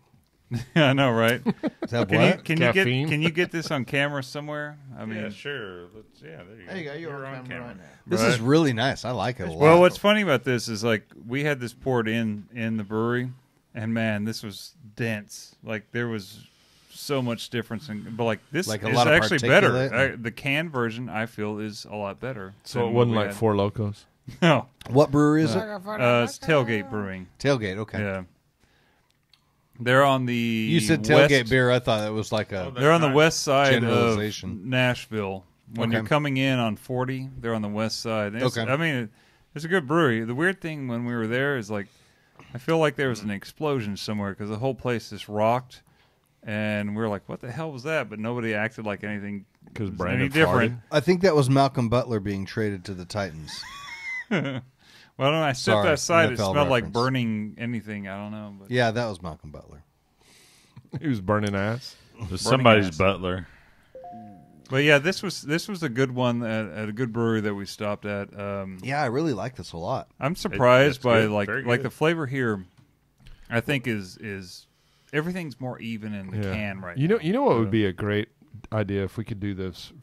I know, right? Is that Can what? can you get this on camera somewhere? I mean, Yeah, sure. There you go. You're on camera right now. This is really nice. I like it a lot. Well, what's funny about this is like we had this poured in the brewery, and man, this was dense. Like there was so much difference, but like this Like a is lot of actually better. particulate? The canned version I feel is a lot better. So than it what wasn't we like had. Four Locos? No, What brewery is it? it's Tailgate Brewing. Tailgate. Okay. Yeah, they're on the. You said west, tailgate beer. I thought it was like a. They're on the west side of Generalization. Nashville. When Okay. you're coming in on 40, they're on the west side. And Okay. I mean, it's a good brewery. The weird thing when we were there is like, I feel like there was an explosion somewhere because the whole place just rocked, and we were like, "What the hell was that?" But nobody acted like anything Because was Brandon any different. I think that was Malcolm Butler being traded to the Titans. Well, when I stepped Sorry, outside, it NFL smelled like reference. burning anything. I don't know. But Yeah, that was Malcolm Butler. He was burning ass. It was somebody's ass. butler. But yeah, this was a good one at a good brewery that we stopped at. Yeah, I really like this a lot. I'm surprised It's by good. like Very the good. flavor here. I think is everything's more even in the can right You now. know what would be a great idea if we could do this?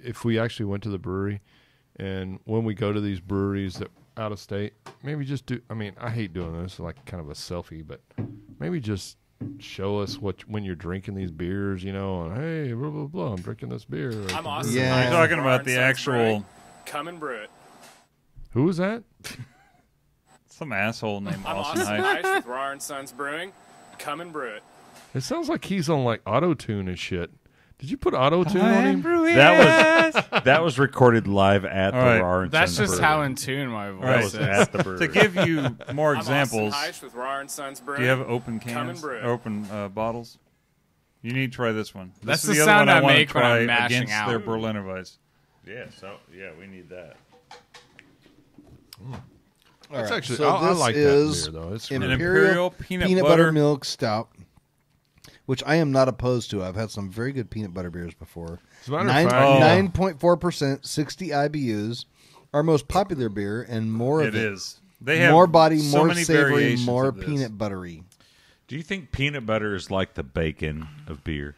If we actually went to the brewery, and when we go to these breweries that out of state, maybe just do. I mean, I hate doing this, like kind of a selfie, but maybe just show us when you're drinking these beers, you know, and hey, blah blah blah, I'm drinking this beer. I'm Austin. Yeah. You're Nigel talking from about the Sons actual Brewing. Come and brew it. Who was that? some asshole named I'm Austin Austin Heights. Heights with Raw and Sons Brewing. Come and brew it. It sounds like he's on like auto tune and shit. Did you put auto tune on him? That was recorded live at All the right. Raw and That's Sons just brewery. how in tune my Right. That voice was is. at the brewery. To give you more I'm examples, Austin Heights with Raw and Sons Brewing. do you have open Come and cans, brew it. open bottles? You need to try this one. This That's is the the other sound one I want to make when try I'm mashing against out. their Berliner Weiss. Yeah, we need that. All That's right, actually so I this like is that beer though. It's An really- Imperial peanut butter butter. milk stout, which I am not opposed to. I've had some very good peanut butter beers before. As a matter of fact, 9.4%, 60 IBUs. Our most popular beer, and more of It it. is. They have More body, so more many savory, variations more of this. peanut buttery. Do you think peanut butter is like the bacon of beer?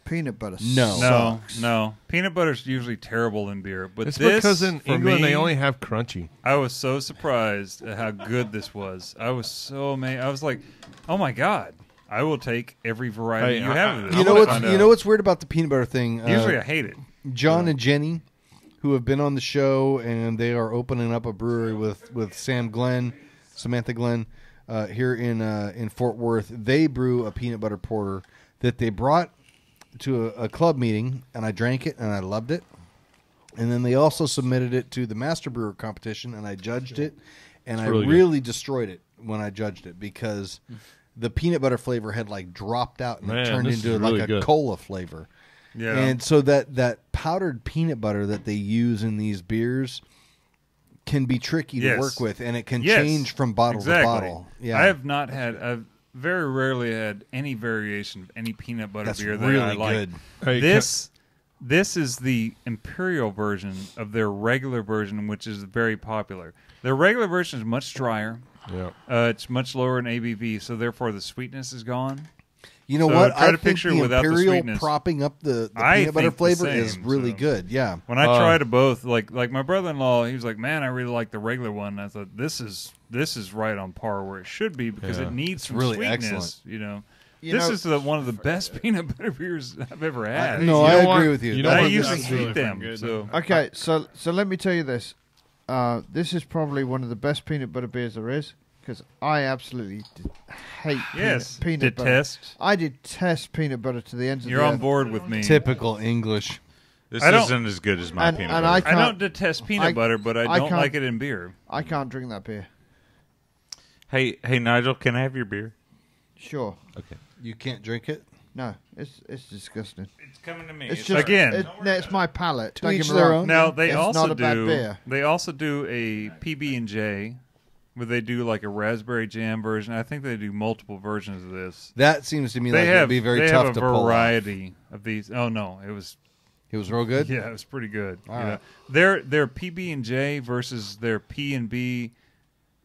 peanut butter. No. No, sucks. no. Peanut butter's usually terrible in beer, but it's this, because in for England me, they only have crunchy. I was so surprised at how good this was. I was so amazed. I was like, "Oh my god! I will take every variety Hey, you have of this." You know what's weird about the peanut butter thing? Usually, I hate it. John and Jenny, who have been on the show, and they are opening up a brewery with Samantha Glenn, here in Fort Worth. They brew a peanut butter porter that they brought to a club meeting, and I drank it and I loved it. And then they also submitted it to the Master Brewer competition, and I judged it, and I really really destroyed it when I judged it because the peanut butter flavor had like dropped out and Man, it turned this into is like really a good. cola flavor. Yeah, And so that powdered peanut butter that they use in these beers can be tricky to Yes. work with, and it can Yes, change from bottle exactly. to bottle. Yeah, I have not had. I've very rarely had any variation of any peanut butter that's beer that really I like. good. Hey, This is the Imperial version of their regular version, which is very popular. Their regular version is much drier. Yeah. It's much lower in ABV, so therefore the sweetness is gone. You know So what? try I to think picture the without the Imperial sweetness. propping up the I peanut butter think the flavor is same, really so. good. Yeah. When I tried both, like my brother-in-law, he was like, "Man, I really like the regular one." I thought this is right on par where it should be because Yeah. it needs some really sweetness. excellent. You know, You this know- is one of the best peanut butter beers I've ever had. No, You I know what? agree with you. You know I what? usually That's hate really them. good. So Okay, so let me tell you this. This is probably one of the best peanut butter beers there is because I absolutely hate yes, peanut butter. detest. I detest peanut butter to the ends of You're the on earth. board with me. Typical English. This I don't- isn't as good as my And- peanut and butter. I don't detest peanut I- butter, but I I don't can't- like it in beer. I can't drink that beer. Hey, Nigel, can I have your beer? Sure. Okay. You can't drink it. No, it's disgusting. It's coming to me. It's just Again. It's my palate. Don't each get me their wrong. own. Now they It's also not a bad do. beer. They also do a PB&J where they do like a raspberry jam version. I think they do multiple versions of this. That seems to me like it'd be very tough to pull off. They have a variety of these. Oh no, it was real good. Yeah, it was pretty good. All right. Their PB&J versus their P&B,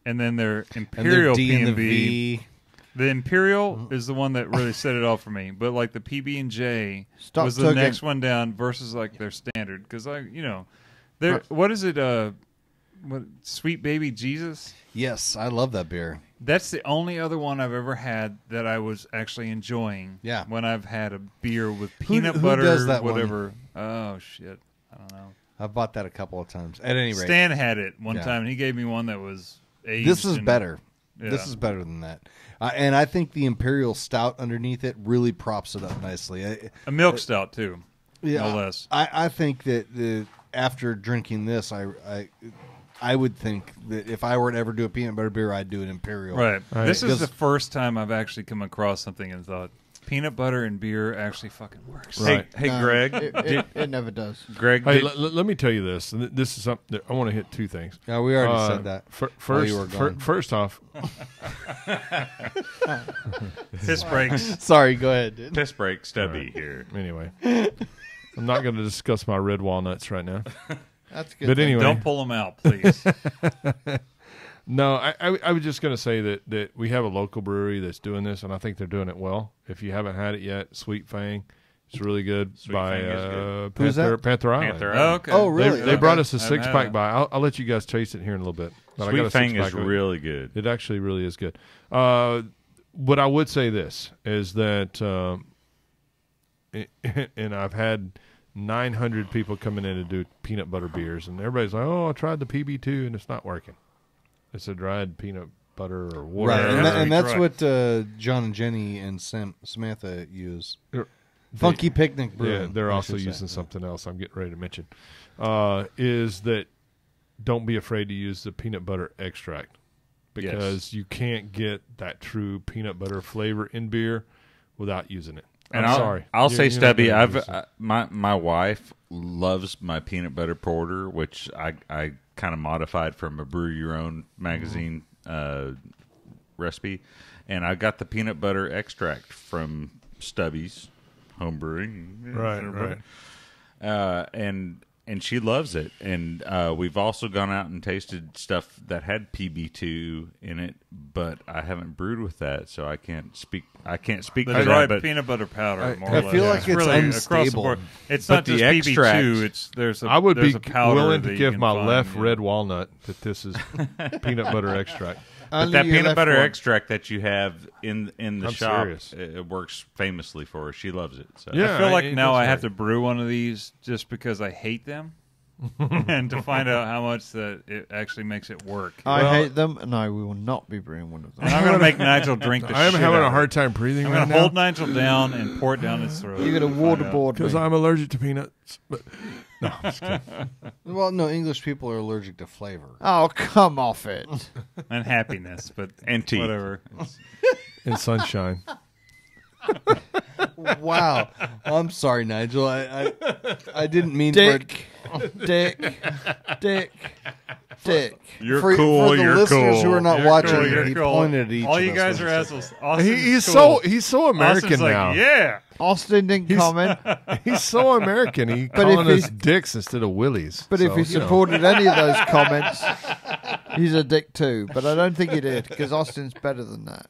and then their Imperial P&B. The Imperial is the one that really set it off for me, but like the PB&J was the next one down versus like their standard, because what is it? What, Sweet Baby Jesus? Yes, I love that beer. That's the only other one I've ever had that I was actually enjoying. Yeah. When I've had a beer with peanut who butter, does that whatever. Oh shit, I don't know. I've bought that a couple of times. At any rate, Stan had it one time, and he gave me one that was aged. This is better. Yeah. This is better than that. And I think the Imperial Stout underneath it really props it up nicely. A milk stout too, no less. I think that after drinking this, I would think that if I were to ever do a peanut butter beer, I'd do an Imperial. Right. This is the first time I've actually come across something and thought peanut butter and beer actually fucking works. Right. Hey, Greg. It never does. Greg, hey, let me tell you this. This is something that I want to hit two things. Yeah, we already said that. First off, Piss breaks. Sorry, go ahead, dude. piss break Stubby here. anyway, I'm not going to discuss my red walnuts right now. That's good. But anyway, Don't pull them out, please. No, I was just going to say that we have a local brewery that's doing this, and I think they're doing it well. If you haven't had it yet, Sweet Fang, it's really good. Sweet Fang is good. Who's that? Panther Island. Panther Oh, okay. Oh, really? They brought us a I haven't 6-pack had by. I'll let you guys taste it here in a little bit. But I got Sweet a Fang 6-pack is of it. really good. It actually really is good. What I would say this is that, and I've had 900 people coming in to do peanut butter beers, and everybody's like, "Oh, I tried the PB2 and it's not working." It's a dried peanut butter or water. Right, and that's what John and Jenny and Samantha use. Funky Picnic Brew. Yeah, they're also using something else I'm getting ready to mention. Is that don't be afraid to use the peanut butter extract, because you can't get that true peanut butter flavor in beer without using it. And I'm sorry. I'll say, Stubby, I've my wife loves my peanut butter porter, which I kind of modified from a Brew Your Own magazine recipe, and I got the peanut butter extract from Stubby's Homebrewing, right. And she loves it. And we've also gone out and tasted stuff that had PB2 in it, but I haven't brewed with that, so I can't speak. I can't speak The for dried that. But peanut butter powder. More I or less. feel like it's really unstable. across the board. It's But not the just extract- PB2. It's there's a I would there's be a powder willing that to you give can my find, left yeah. red walnut that this is peanut butter extract. But that peanut butter extract that you have in the I'm shop, serious. it works famously for her. She loves it. So. Yeah. I feel like it now goes I have great. to brew one of these just because I hate them, and to find out how much that it actually makes it work. I hate them, and I will not be brewing one of them. And I'm going to make Nigel drink the I am shit having out a of hard it. time breathing I'm right going to now hold Nigel down and pour it down his throat. You're going to waterboard because me. I'm allergic to peanuts. But no, I'm just kidding. Well, no, English people are allergic to flavor. Oh, come off it. And happiness, but And teeth. whatever. And sunshine. Wow. I'm sorry, Nigel. I didn't mean Dick. Dick. You're for cool. For the You're listeners cool. who are not You're watching, cool, you're he cool. pointed at each All of you us guys when are he assholes. Austin's He's cool. so American Austin's like, now. yeah. Austin didn't comment. He's so American. He But if calling us he- dicks instead of willies. But So, if he you know. supported any of those comments, he's a dick too. But I don't think he did, because Austin's better than that.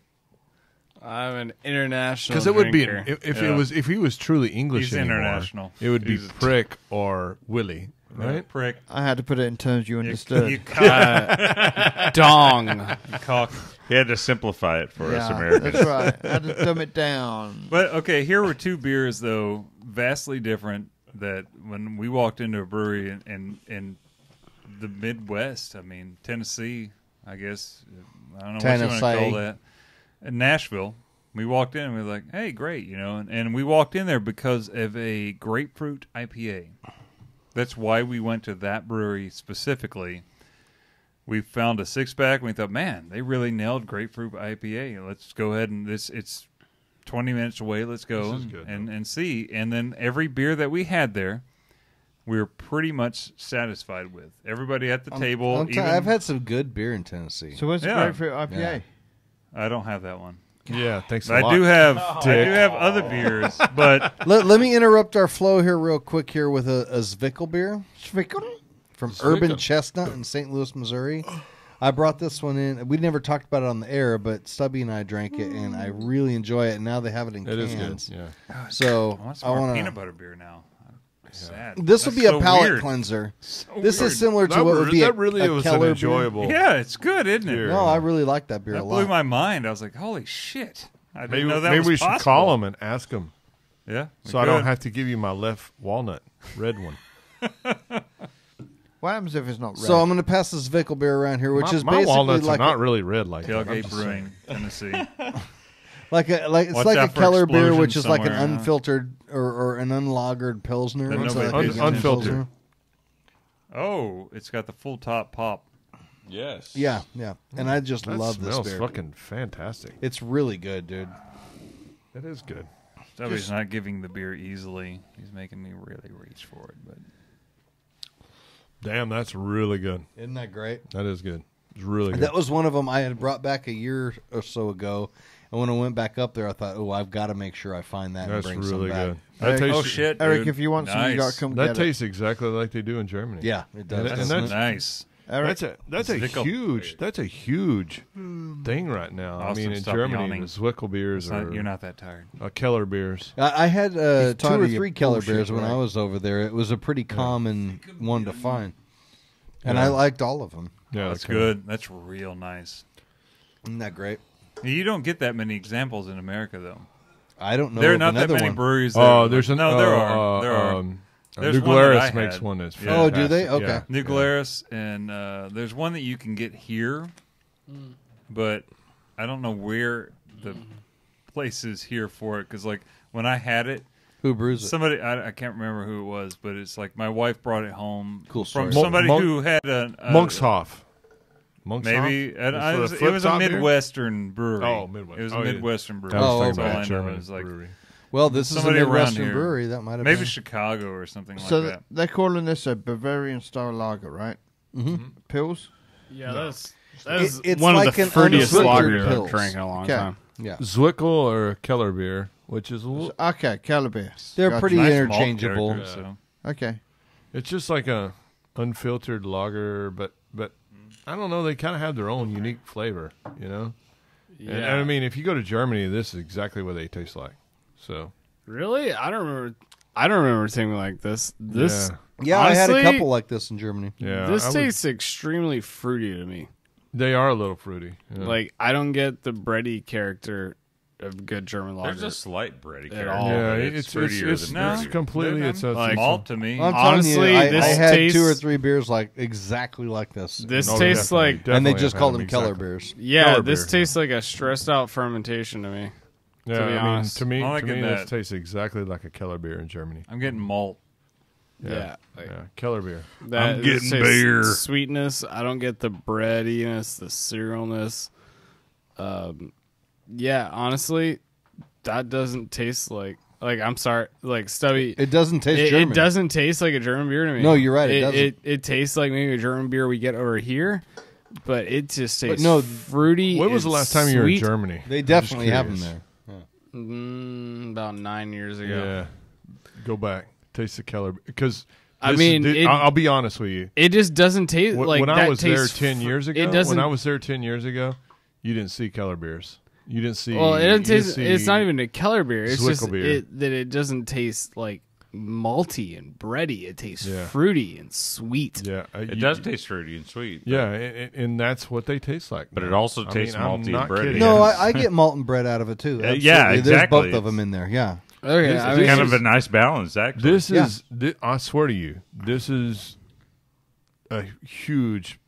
I'm an international Because it would be drinker. if he was truly English He's anymore, international. it would be He's a- prick or Willie, right? Prick. I had to put it in terms you understood. You cock. Dong. You cock. He had to simplify it for us Yeah, Americans. that's right. I had to dumb it down. But okay, here were two beers though, vastly different. That when we walked into a brewery in the Midwest, I mean Tennessee, I guess I don't know what you want to call Tennessee. that. In Nashville, we walked in and we were like, "Hey, great," you know, and we walked in there because of a grapefruit IPA. That's why we went to that brewery specifically. We found a 6-pack and we thought, man, they really nailed grapefruit IPA. Let's go ahead and it's 20 minutes away. Let's go This is good, and see. And then every beer that we had there we were pretty much satisfied with. Everybody at the table. I've had some good beer in Tennessee. So where's the grapefruit IPA? Yeah. I don't have that one. Yeah, thanks a I lot. do have other beers, but Let me interrupt our flow here real quick here with a Zwickel beer from Urban Chestnut in St. Louis, Missouri. I brought this one in. We never talked about it on the air, but Stubby and I drank it, and I really enjoy it. And now they have it in cans. It is good. Yeah. So I want some more peanut butter beer now. Sad. This will be a palate weird. cleanser. So This weird. is similar to what would be that really a was Keller an beer. enjoyable. Yeah, it's good, isn't it? Beer. No, I really like that beer That a blew lot. my mind. I was like, "Holy shit!" I didn't know that maybe was we should possible. call them and ask them, Yeah, so I don't have to give you my left walnut red one. What happens if it's not red? So I'm going to pass this Zwickel beer around here, which is my basically walnuts like are not really red like that. I'm Tailgate just Brewing, Tennessee. it's Watch like a out for Keller beer, which is explosions like an somewhere, huh? unfiltered or an unlagered pilsner. That What's nobody that? pays unfiltered. Pilsner? Oh, it's got the full top pop. Yes. Yeah, yeah. And I just That love this smells beer. fucking fantastic. It's really good, dude. It is good. Stubby's not giving the beer easily. He's making me really reach for it. But Damn, that's really good. Isn't that great? That is good. It's really good. That was one of them I had brought back a year or so ago. And when I went back up there, I thought, oh, I've got to make sure I find that That's and bring some really back. good. That tastes, oh shit, Eric, dude. if you want some, you got to come that get tastes exactly like they do in Germany. Yeah, it does. And That's doesn't it? nice. it. Eric, That's a Zwickel. huge thing right now. I Austin, mean, in stop Germany, yawning. the Zwickel beers You're not that tired. Keller beers. I had 2 tired or of your 3 Keller bullshit, beers when right? I was over there. It was a pretty common one to find. And Yeah. I liked all of them. Yeah, That's okay. good. That's real nice. Isn't that great? You don't get that many examples in America, though. I don't know There are of not that another many one. breweries. Oh, that- there's an no. There are. There are. There's New one that I Glarus makes had. one that's Yeah. Oh, do they? fantastic. Okay. Yeah. New Glarus, and there's one that you can get here, but I don't know where the place is here for it. Because like when I had it, Who brews it? somebody I can't remember who it was, but it's like my wife brought it home Cool from story. somebody Monk- who had a Monkshoff. Monkshoff? maybe. And For the it flip was a top beer? Midwestern brewery. Oh, Midwest. It was Oh, a yeah. Midwestern brewery. I was Oh, talking That's all about I know. German It was like brewery. Well, this is a somebody around Midwestern here. brewery. That might have maybe been. Chicago or something so like that. they're calling this a Bavarian style lager, right? Mm-hmm. Pills. Yeah, that's It's one like of the an fruitiest unfiltered lagers pills. I've drank in a long Okay. time. Yeah. Zwickel or Keller beer, which is Okay, Keller beer. They're Gotcha. pretty Nice malt interchangeable. character, so. Okay. it's just like a unfiltered lager, but I don't know. They kind of have their own unique flavor, you know. Yeah. And I mean, if you go to Germany, this is exactly what they taste like. So Really? I don't remember tasting like this. This Yeah, I had a honestly, couple like this in Germany. yeah, This I would- tastes extremely fruity to me. They are a little fruity. Yeah. Like I don't get the bready character of good German lager. There's a slight bready At character. all. yeah, but it's fruitier it's, than No. it's fruitier. completely it's a Like- Malt to me. I'm telling Honestly, you, I this had tastes- 2 or 3 beers like exactly like this. This No, tastes definitely, like and they definitely just have called had them Keller exactly. beers. yeah. Keller This beer. tastes like a stressed out fermentation to me. Yeah, be I mean, honest. to me, I'm liking this that. tastes exactly like a Keller beer in Germany. I'm getting malt. Yeah, like, Yeah, Keller beer. that I'm this getting tastes beer. sweetness. I don't get the breadiness, the cerealness. Yeah, honestly, that doesn't taste like I'm sorry, like Stubby. It doesn't taste German. It doesn't taste like a German beer to me. No, you're right, it doesn't. It tastes like maybe a German beer we get over here, but it just tastes no, fruity. When was the and last time you were in sweet. Germany? They I'm definitely just have them curious. there. About 9 years ago. Yeah, go back, taste the Keller because I mean, I'll be honest with you. It just doesn't taste like When that I was there tastes 10 fr- years ago, It doesn't. when I was there 10 years ago, you didn't see Keller beers. You didn't see. Well, it doesn't you didn't taste. see It's not even a Keller beer. It's Zwickel just beer. that it doesn't taste like malty and bready. It tastes Yeah. fruity and sweet. Yeah, It does taste fruity and sweet. Yeah, and that's what they taste like. But man. it also I tastes mean, I'm malty not and bready. kidding. No, Yes. I get malt and bread out of it too. Yeah, Absolutely. exactly. There's both of them in there. Yeah. Okay, This I is mean, Kind of a nice balance, actually. This Yeah. is. I swear to you, this is a huge.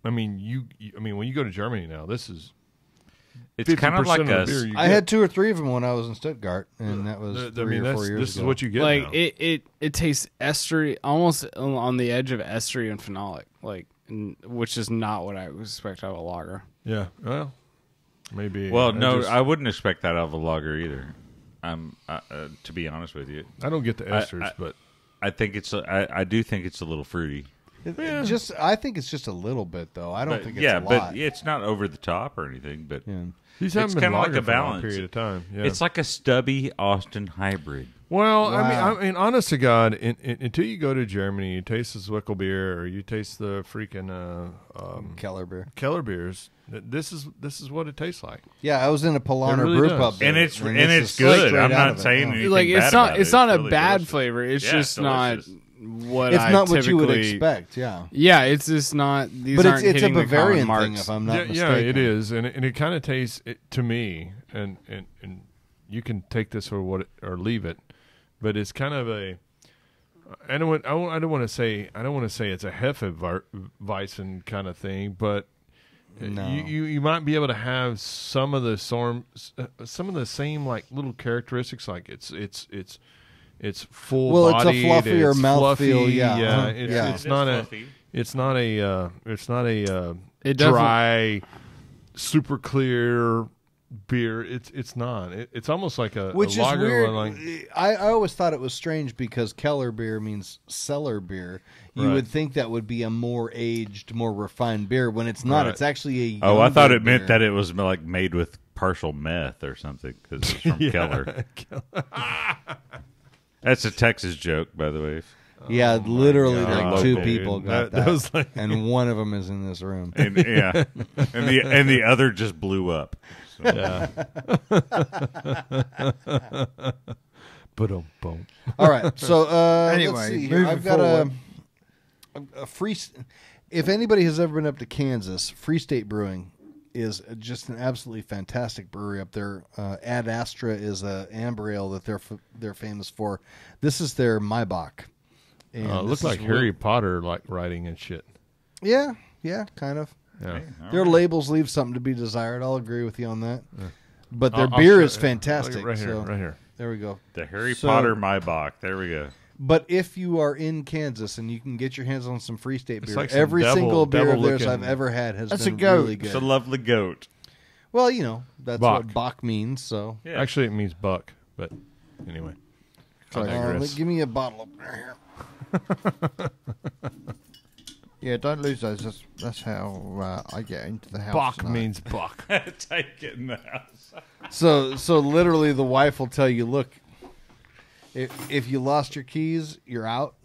I mean, I mean, when you go to Germany now, this is. It's kind of 50% like of the a. beer you I get. had 2 or 3 of them when I was in Stuttgart, and that was 3 or 4 years this ago. is what you get. like now. it tastes estery, almost on the edge of estery and phenolic, like which is not what I would expect out of a lager. Yeah, well, maybe. Well, no, just- I wouldn't expect that out of a lager either. To be honest with you, I don't get the esters, I- but I think it's. I do think it's a little fruity. I think it's just a little bit, though. I don't think it's a lot. But it's not over the top or anything. But These it's haven't been kind of like a for long balance period of time. Yeah. It's like a Stubby Austin hybrid. Well, Wow. I mean, honest to God, until you go to Germany, you taste the Zwickel beer, or you taste the freaking Keller beer. Keller beers. This is what it tastes like. Yeah, I was in a Polaner really brew does. pub, And there, it's this is good. straight I'm out not of it. saying Yeah. anything Like bad it's not about it's it. not a really bad delicious. flavor. It's Yeah, just delicious. not what It's I not what you would typically- expect. Yeah, Yeah, it's just not. These but aren't it's a hitting the common Bavarian thing, marks. if I'm not mistaken. Yeah, it is, and it kind of tastes to me, and you can take this or leave it, but it's kind of a. I don't want to say it's a Hefeweizen kind of thing, but No. you might be able to have some of the same like little characteristics, like it's full. Well, it's a bodied, fluffier it's mouthfeel, fluffy, yeah. yeah. Uh-huh. It's Yeah. it's not a fluffy. it's not a It dry, super clear beer. It's not. It's almost like a Which is lager. weird. Like, I always thought it was strange because Keller beer means cellar beer. You Right. would think that would be a more aged, more refined beer when it's not. Right. It's actually a Oh, I thought younger it meant beer. that it was like made with partial meth or something because it's from Keller. That's a Texas joke, by the way. Yeah, literally God, like two dude. people got That that, was like- and one of them is in this room. And and the other just blew up. So. yeah. Boom. All right, so Anyway, let's see here. moving I've got forward. a free. If anybody has ever been up to Kansas, Free State Brewing is just an absolutely fantastic brewery up there. Ad Astra is a amber ale that they're famous for. This is their Maibach. And It looks this like is Harry Potter like writing and shit. Yeah, kind of. Yeah. Their labels leave something to be desired. I'll agree with you on that. But their I'll beer show- is fantastic. Right here, so right here. there we go. The Harry So- Potter Maibach. There we go. But if you are in Kansas and you can get your hands on some Free State beer, like some every single beer of theirs devil-looking- I've ever had has That's been a goat. really It's good. a lovely goat. Well, you know, that's Bach. what Bach means. So Yeah. Actually, it means buck, but anyway. give me a bottle opener here. Yeah, don't lose those. That's how I get into the house. Buck tonight. means buck. Take it in the house. So literally, the wife will tell you, "Look, if you lost your keys, you're out."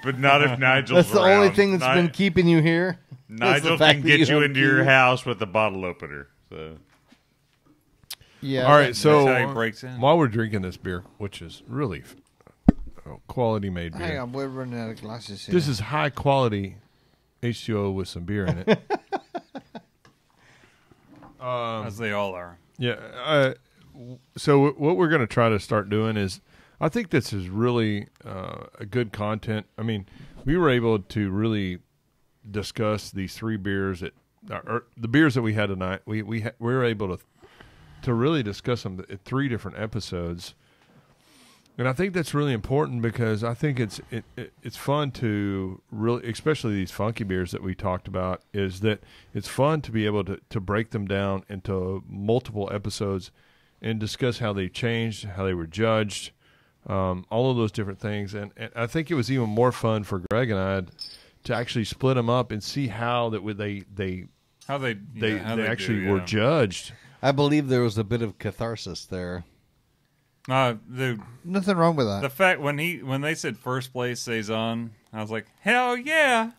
But not if Nigel's That's the only around. thing that's been keeping you here. is the Nigel fact can that get you have into your keys. house with a bottle opener. So Yeah. All right, so That's how he breaks in. while we're drinking this beer, which is really quality made beer, Hang on, we're running out of glasses here. this is high quality H2O with some beer in it. As they all are. Yeah. So what we're going to try to start doing is, I think this is really a good content. I mean, we were able to really discuss these three beers that the beers that we had tonight. We were able to really discuss them in three different episodes. And I think that's really important because I think it's fun to really, especially these funky beers that we talked about, is that it's fun to be able to break them down into multiple episodes and discuss how they changed, how they were judged, all of those different things. And I think it was even more fun for Greg and I to actually split them up and see how that they actually were judged. I believe there was a bit of catharsis there. Dude, Nothing wrong with that. the fact when they said first place saison, I was like, hell yeah.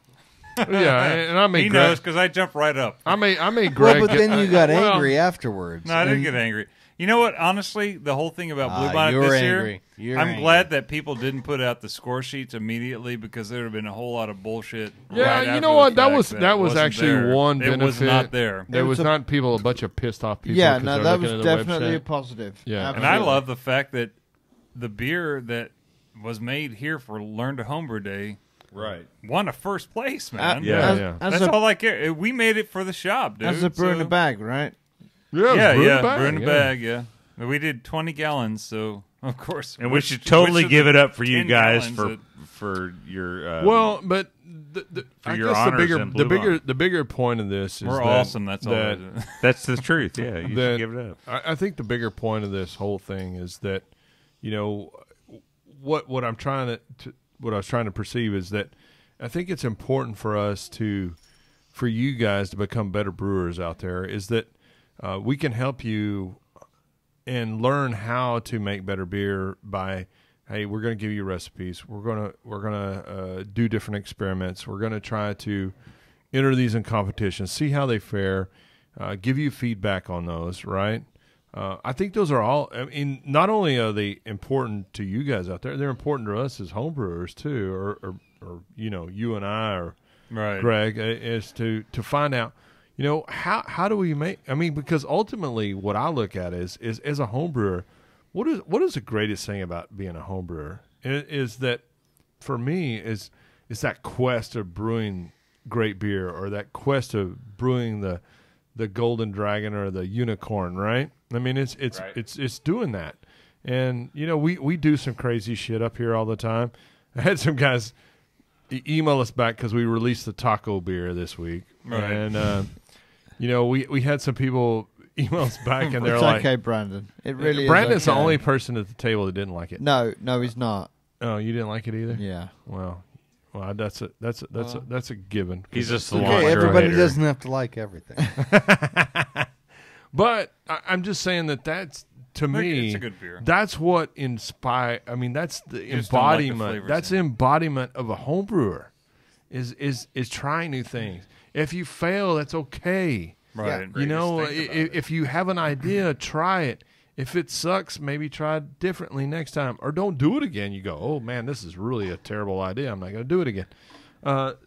Yeah, and I made He Greg, knows because I jumped right up. I made Greg. Well, but then you got well, angry afterwards. No, I didn't And- get angry. You know what? Honestly, the whole thing about Ah, Bluebonnet you were this angry. year, You're I'm angry. glad that people didn't put out the score sheets immediately because there would have been a whole lot of bullshit. Yeah, right you after know the what? That fact was wasn't actually there. one It was benefit. not there. There was not a bunch of pissed off people. yeah, 'cause no, they're that looking was at the definitely a website. positive. Yeah. And I love the fact that the beer that was made here for Learn to Homebrew Day right. won a first place, man. Yeah. That's all I care. We made it for the shop, dude. As a brew in so- a bag, right? Yeah, Yeah, brew in yeah, a bag, brew in a yeah. bag, yeah. We did 20 gallons, so of course. And we should totally give it up for you 10 guys gallons for your Well, but I your guess honors in Bluebonnet. the bigger point of this is we're that, awesome. That's all. that, it is. that's the truth. Yeah, you that should give it up. I think the bigger point of this whole thing is that, you know, what I'm trying to what I was trying to perceive is that I think it's important for us for you guys to become better brewers out there. Is that we can help you and learn how to make better beer by, hey, we're going to give you recipes. We're gonna do different experiments. We're going to try to enter these in competitions, see how they fare, give you feedback on those, right? I think those are all, I mean, not only are they important to you guys out there, they're important to us as homebrewers too, or you and I, or right. Greg, is to find out, how do we make, I mean, because ultimately what I look at is as a homebrewer, what is the greatest thing about being a homebrewer? Is that, for me, is that quest of brewing great beer, or that quest of brewing the golden dragon or the unicorn, right? I mean, it's doing that. And, we do some crazy shit up here all the time. I had some guys email us back because we released the taco beer this week. Right. And, we had some people email us back, and they're it's like... okay, Brandon. It really is Brandon's okay. the only person at the table that didn't like it. No, he's not. Oh, you didn't like it either? Yeah. Well, that's a given. He's just the Okay, launcher everybody hater. doesn't have to like everything. But I'm just saying that's, to me, It's a good beer. that's what inspire. I mean, that's the just don't like the embodiment. flavors That's in it. embodiment of a home brewer, is trying new things. If you fail, that's okay. Right. If you have an idea, try it. If it sucks, maybe try it differently next time, or don't do it again. You go, oh man, this is really a terrible idea. I'm not going to do it again.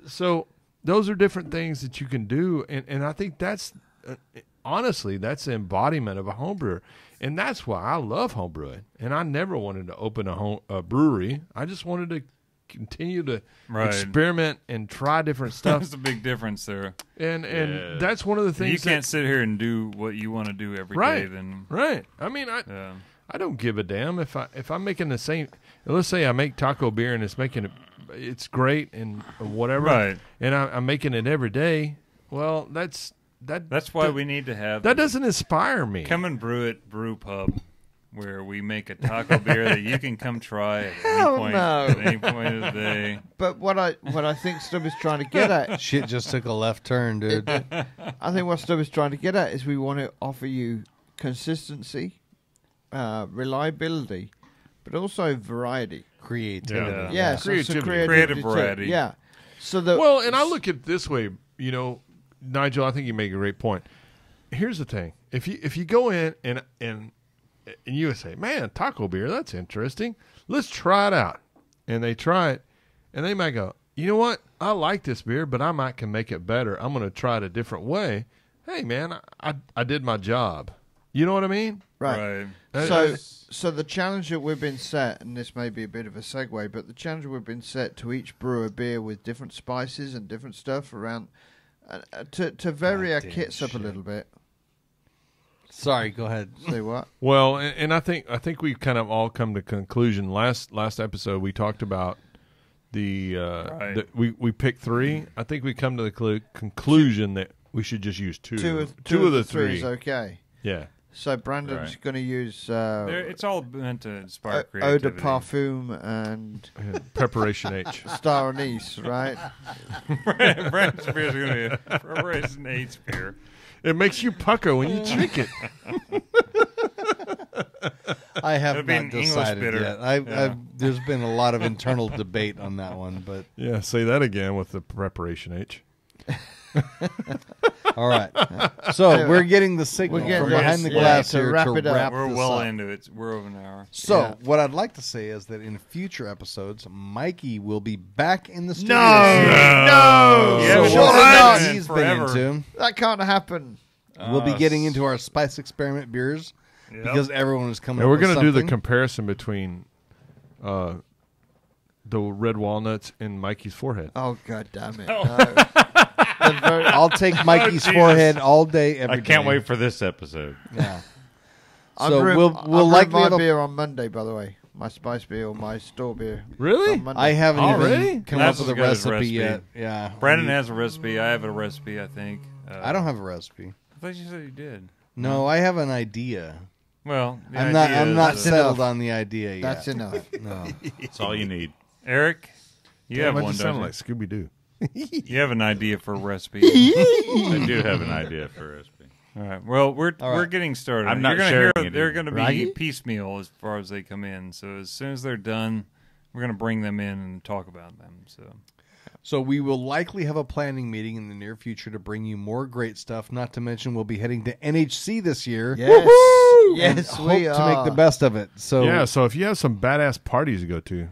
So those are different things that you can do, and I think that's honestly that's the embodiment of a home brewer, and that's why I love home brewing. And I never wanted to open a brewery. I just wanted to continue to experiment and try different stuff. That's a big difference there. And that's one of the things you can't sit here and do what you want to do every day. Then right. I mean, I don't give a damn if I'm making the same. Let's say I make taco beer and it's great and whatever, right? And I'm making it every day. Well, that's why we need to have that. Doesn't inspire me. Come and brew it, brew pub, where we make a taco beer that you can come try at any point of the day. But what I think Stubby's trying to get at, Shit just took a left turn, dude. I think what Stubby's trying to get at is we want to offer you consistency, reliability, but also variety. Creativity. Yeah, creative variety. Too. Yeah. So and I look at it this way, Nigel, I think you make a great point. Here's the thing: if you go in and you say, "Man, taco beer, that's interesting. Let's try it out," and they try it, and they might go, "You know what? I like this beer, but I can make it better. I'm going to try it a different way." Hey, man, I did my job. You know what I mean? Right. So the challenge that we've been set, and this may be a bit of a segue, but the challenge we've been set to each brew a beer with different spices and different stuff around, to vary our kits up a little bit. Sorry, go ahead. Say what? Well, and I think we've kind of all come to conclusion. Last episode we talked about the we picked 3. I think we come to the conclusion that we should just use 2. Two of the 3 is okay. Yeah. So Brandon's going to use it's all meant to inspire Eau creativity. de Parfum and Preparation H. Star Anise, right? Brandon's beer is going to be a Preparation H beer. It makes you pucker when you drink it. I have It'll be not an English decided bitter. yet. There's been a lot of internal debate on that one, but Yeah, say that again with the Preparation H. all right. So we're getting the signal We're getting from this, behind the yeah, glass to here wrap to it up. wrap We're this well up. into it. We're over an hour. So what I'd like to say is that in future episodes, Mikey will be back in the studio. No! Yeah, So but what not. he's Forever. been into. That can't happen. We'll be getting into our spice experiment beers because everyone is coming. And we're going to do the comparison between the red walnuts and Mikey's forehead. Oh, God damn it. I'll take Mikey's forehead all day, every day. I can't wait for this episode. Yeah. I'm So brewing we'll likely my have a- beer on Monday, by the way. My spice beer or my store beer. Really? On Monday. I haven't Already? even come That's up with as a good as recipe recipe. yet. Yeah. Brandon has a recipe. I have a recipe, I think. I don't have a recipe. I thought you said you did. No, I have an idea. Well, the I'm idea not is, settled on the idea yet. That's enough. No. That's all you need. Eric, you have I one, just don't sound you? like Scooby Doo. You have an idea for a recipe. I do have an idea for a recipe. All right. Well, we're getting started. I'm not You're gonna sharing hear it they're either. going to be Raggy? piecemeal as far as they come in. So as soon as they're done, we're going to bring them in and talk about them. So we will likely have a planning meeting in the near future to bring you more great stuff. Not to mention we'll be heading to NHC this year. Yes. Woo-hoo! Yes, and we hope to make are. the best of it. So Yeah, so if you have some badass parties to go to,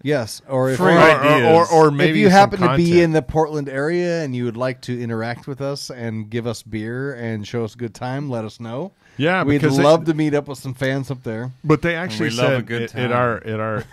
yes, or if Free ideas. or maybe if you some happen to be content. in the Portland area and you would like to interact with us and give us beer and show us a good time, let us know. Yeah, We'd because love to meet up with some fans up there. But they actually we love a said good at time. our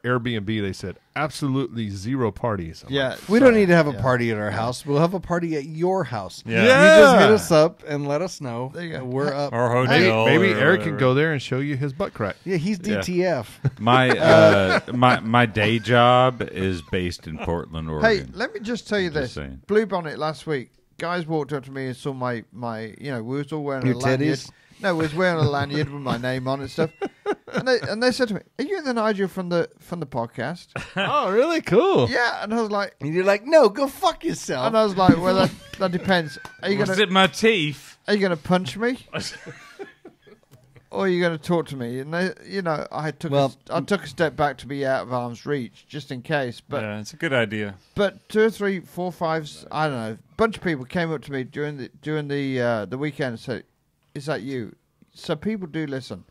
Airbnb, they said absolutely zero parties. I'm Yeah. like, We don't need to have a Yeah. party at our house. We'll have a party at your house. Yeah. You just hit us up and let us know. There you go. We're up. Or maybe, hotel. maybe or Eric can whatever. go there and show you his butt crack. Yeah, he's DTF. My day job is based in Portland, Hey, Oregon. let me just tell you Just this. saying. Bluebonnet last week, guys walked up to me and saw my we was all wearing Your a lanyard. titties? No, we was wearing a lanyard with my name on and stuff. And they said to me, "Are you the Nigel from the podcast?" Oh, really? Cool. Yeah, and I was like, And you're like, no, go fuck yourself. and I was like, well, that depends. Are you Was gonna it my teeth? Are you gonna punch me? Or are you going to talk to me? And they, I took a step back to be out of arm's reach, just in case. But Yeah, it's a good idea. But 2 or 3, 4, 5, I don't know. A bunch of people came up to me during the weekend and said, "Is that you?" So people do listen.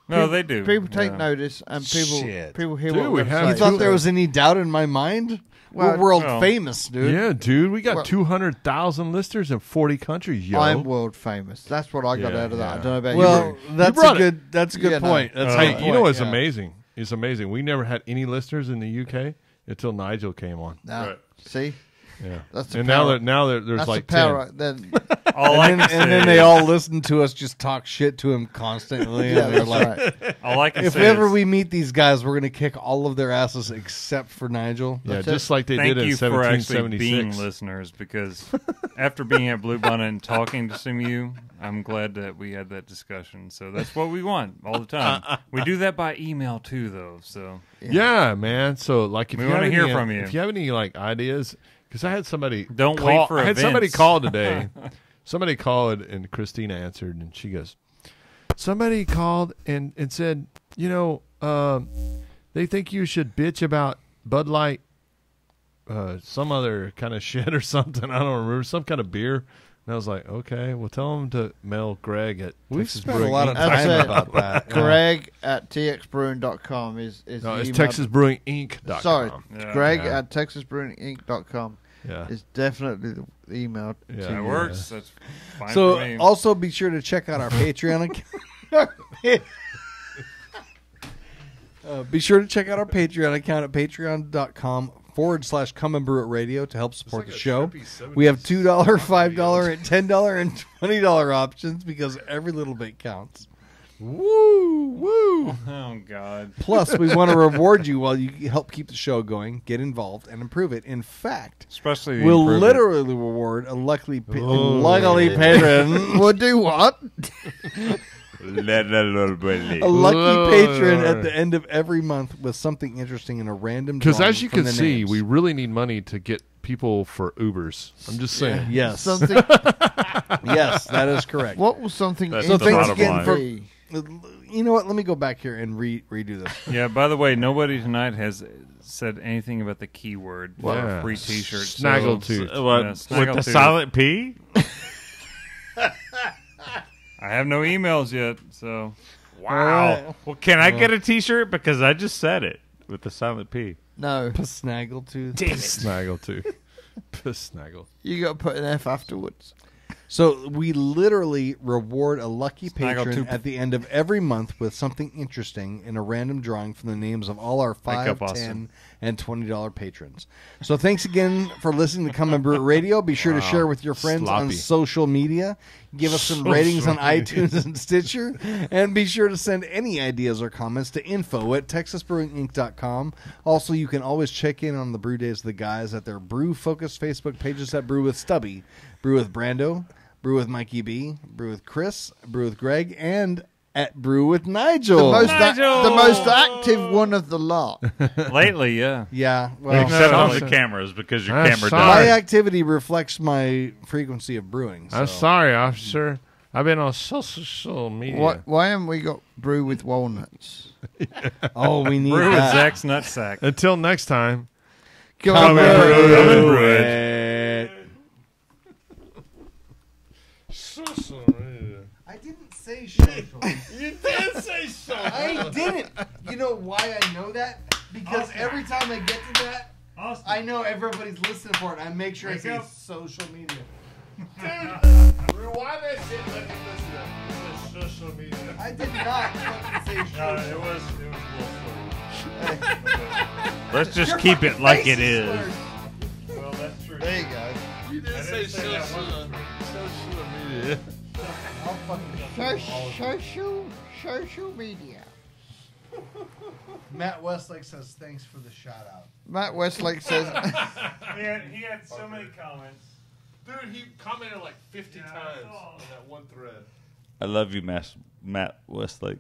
No, they do. People take Yeah. notice, and people Shit. hear Dude, what we we're have saying. You thought there was any doubt in my mind? Well, We're world well, famous, dude. Yeah, dude, we got Well- 200,000 listeners in 40 countries, yo. I'm world famous. That's what I got Yeah, out of that. yeah. I don't know about Well, you. that's brought a it. good. That's a good Yeah, no. point. That's a Hey, good you know point, what's yeah. amazing? It's amazing. We never had any listeners in the UK until Nigel came on. No, see, Yeah, That's the and power. now there's that's like the power. 10. Then All I And can then, and say then they is- all listen to us just talk shit to him constantly. yeah, and they're that's like, right. all I can if say ever is we meet these guys, we're going to kick all of their asses except for Nigel. Yeah, That's just it. like they thank did in you for actually being 1776. listeners, because after being at Bluebonnet and talking to some of you, I'm glad that we had that discussion. So that's what we want all the time. We do that by email too, though. So Yeah, man. So like, if We you wanna have hear any, from you. if you have any like ideas, because I had somebody Don't call, wait for I had somebody events. call today. Somebody called and Christina answered, and she goes, somebody called and said, they think you should bitch about Bud Light, some other kind of shit or something. I don't remember, some kind of beer. And I was like, okay, well, tell them to mail Greg at We've Texas spent a Brewing lot of Inc. That's time it. about that. Greg at txbrewing.com is No, the it's email. TexasBrewingInc.com. Sorry, Yeah. Greg Yeah. at texasbrewinginc.com Yeah. is definitely the email. Yeah. to that you. works. That's fine So for me. also be sure to check out our Patreon account. Be sure to check out our Patreon account at patreon.com/Come and Brew It Radio to help support the show. We have $2, $5, and $10 and $20 options because every little bit counts. Woo, woo. Oh God. Plus, we want to reward you while you help keep the show going, get involved, and improve it. In fact, Especially the we'll improvement. literally reward a lucky patron. We'll do what? A lucky patron at the end of every month with something interesting in a random Because drawing as you from can the see, names. we really need money to get people for Ubers. I'm just saying. Yes, Something. yes, that is correct. What will something That's So the thanks bottom again line. for. be? You know what? Let me go back here and redo this. Yeah. By the way, nobody tonight has said anything about the keyword for Yeah. a free T-shirt. Snaggletooth. What, Yeah, with the Snaggletooth. silent P? I have no emails yet, so Wow. Well, can I get a T-shirt? Because I just said it with the silent P. No, Snaggletooth. Snaggletooth. Snaggle. you got to put an F afterwards. So we literally reward a lucky patron Snaggletooth. at the end of every month with something interesting in a random drawing from the names of all our $5, up, $10, Austin. and $20 patrons. So thanks again for listening to Come and Brew It Radio. Be sure to share with your friends on Sloppy. social media. Give us some ratings on iTunes and Stitcher. And be sure to send any ideas or comments to info@texasbrewinginc.com. Also, you can always check in on the Brew Days of the Guys at their brew-focused Facebook pages at Brew with Stubby, Brew with Brando, Brew with Mikey B, Brew with Chris, Brew with Greg, and at Brew with Nigel. The most active one of the lot. Lately, yeah. Yeah. Well, Except on the cameras, because your camera my died. activity reflects my frequency of brewing. So. I'm sorry, officer. I've been on social media. Why haven't we got Brew with Walnuts? Oh, we need Brew with that. Zach's Nutsack. Until next time. Come and brew it. Social media. I didn't say social. You did say so. I didn't. You know why I know that? Because every time I get to that, I know everybody's listening for it. I make sure I say social media. Rewind that shit and let me listen to it. Social media. I did not fucking say social. No, it was a little slurry. Let's just keep it like it is. Well, that's true. There you go. You didn't say social media. I'll fucking Social media. Matt Westlake says thanks for the shout out. Matt Westlake says... He had so many comments. Dude, he commented like 50 times on that one thread. I love you, Matt Westlake.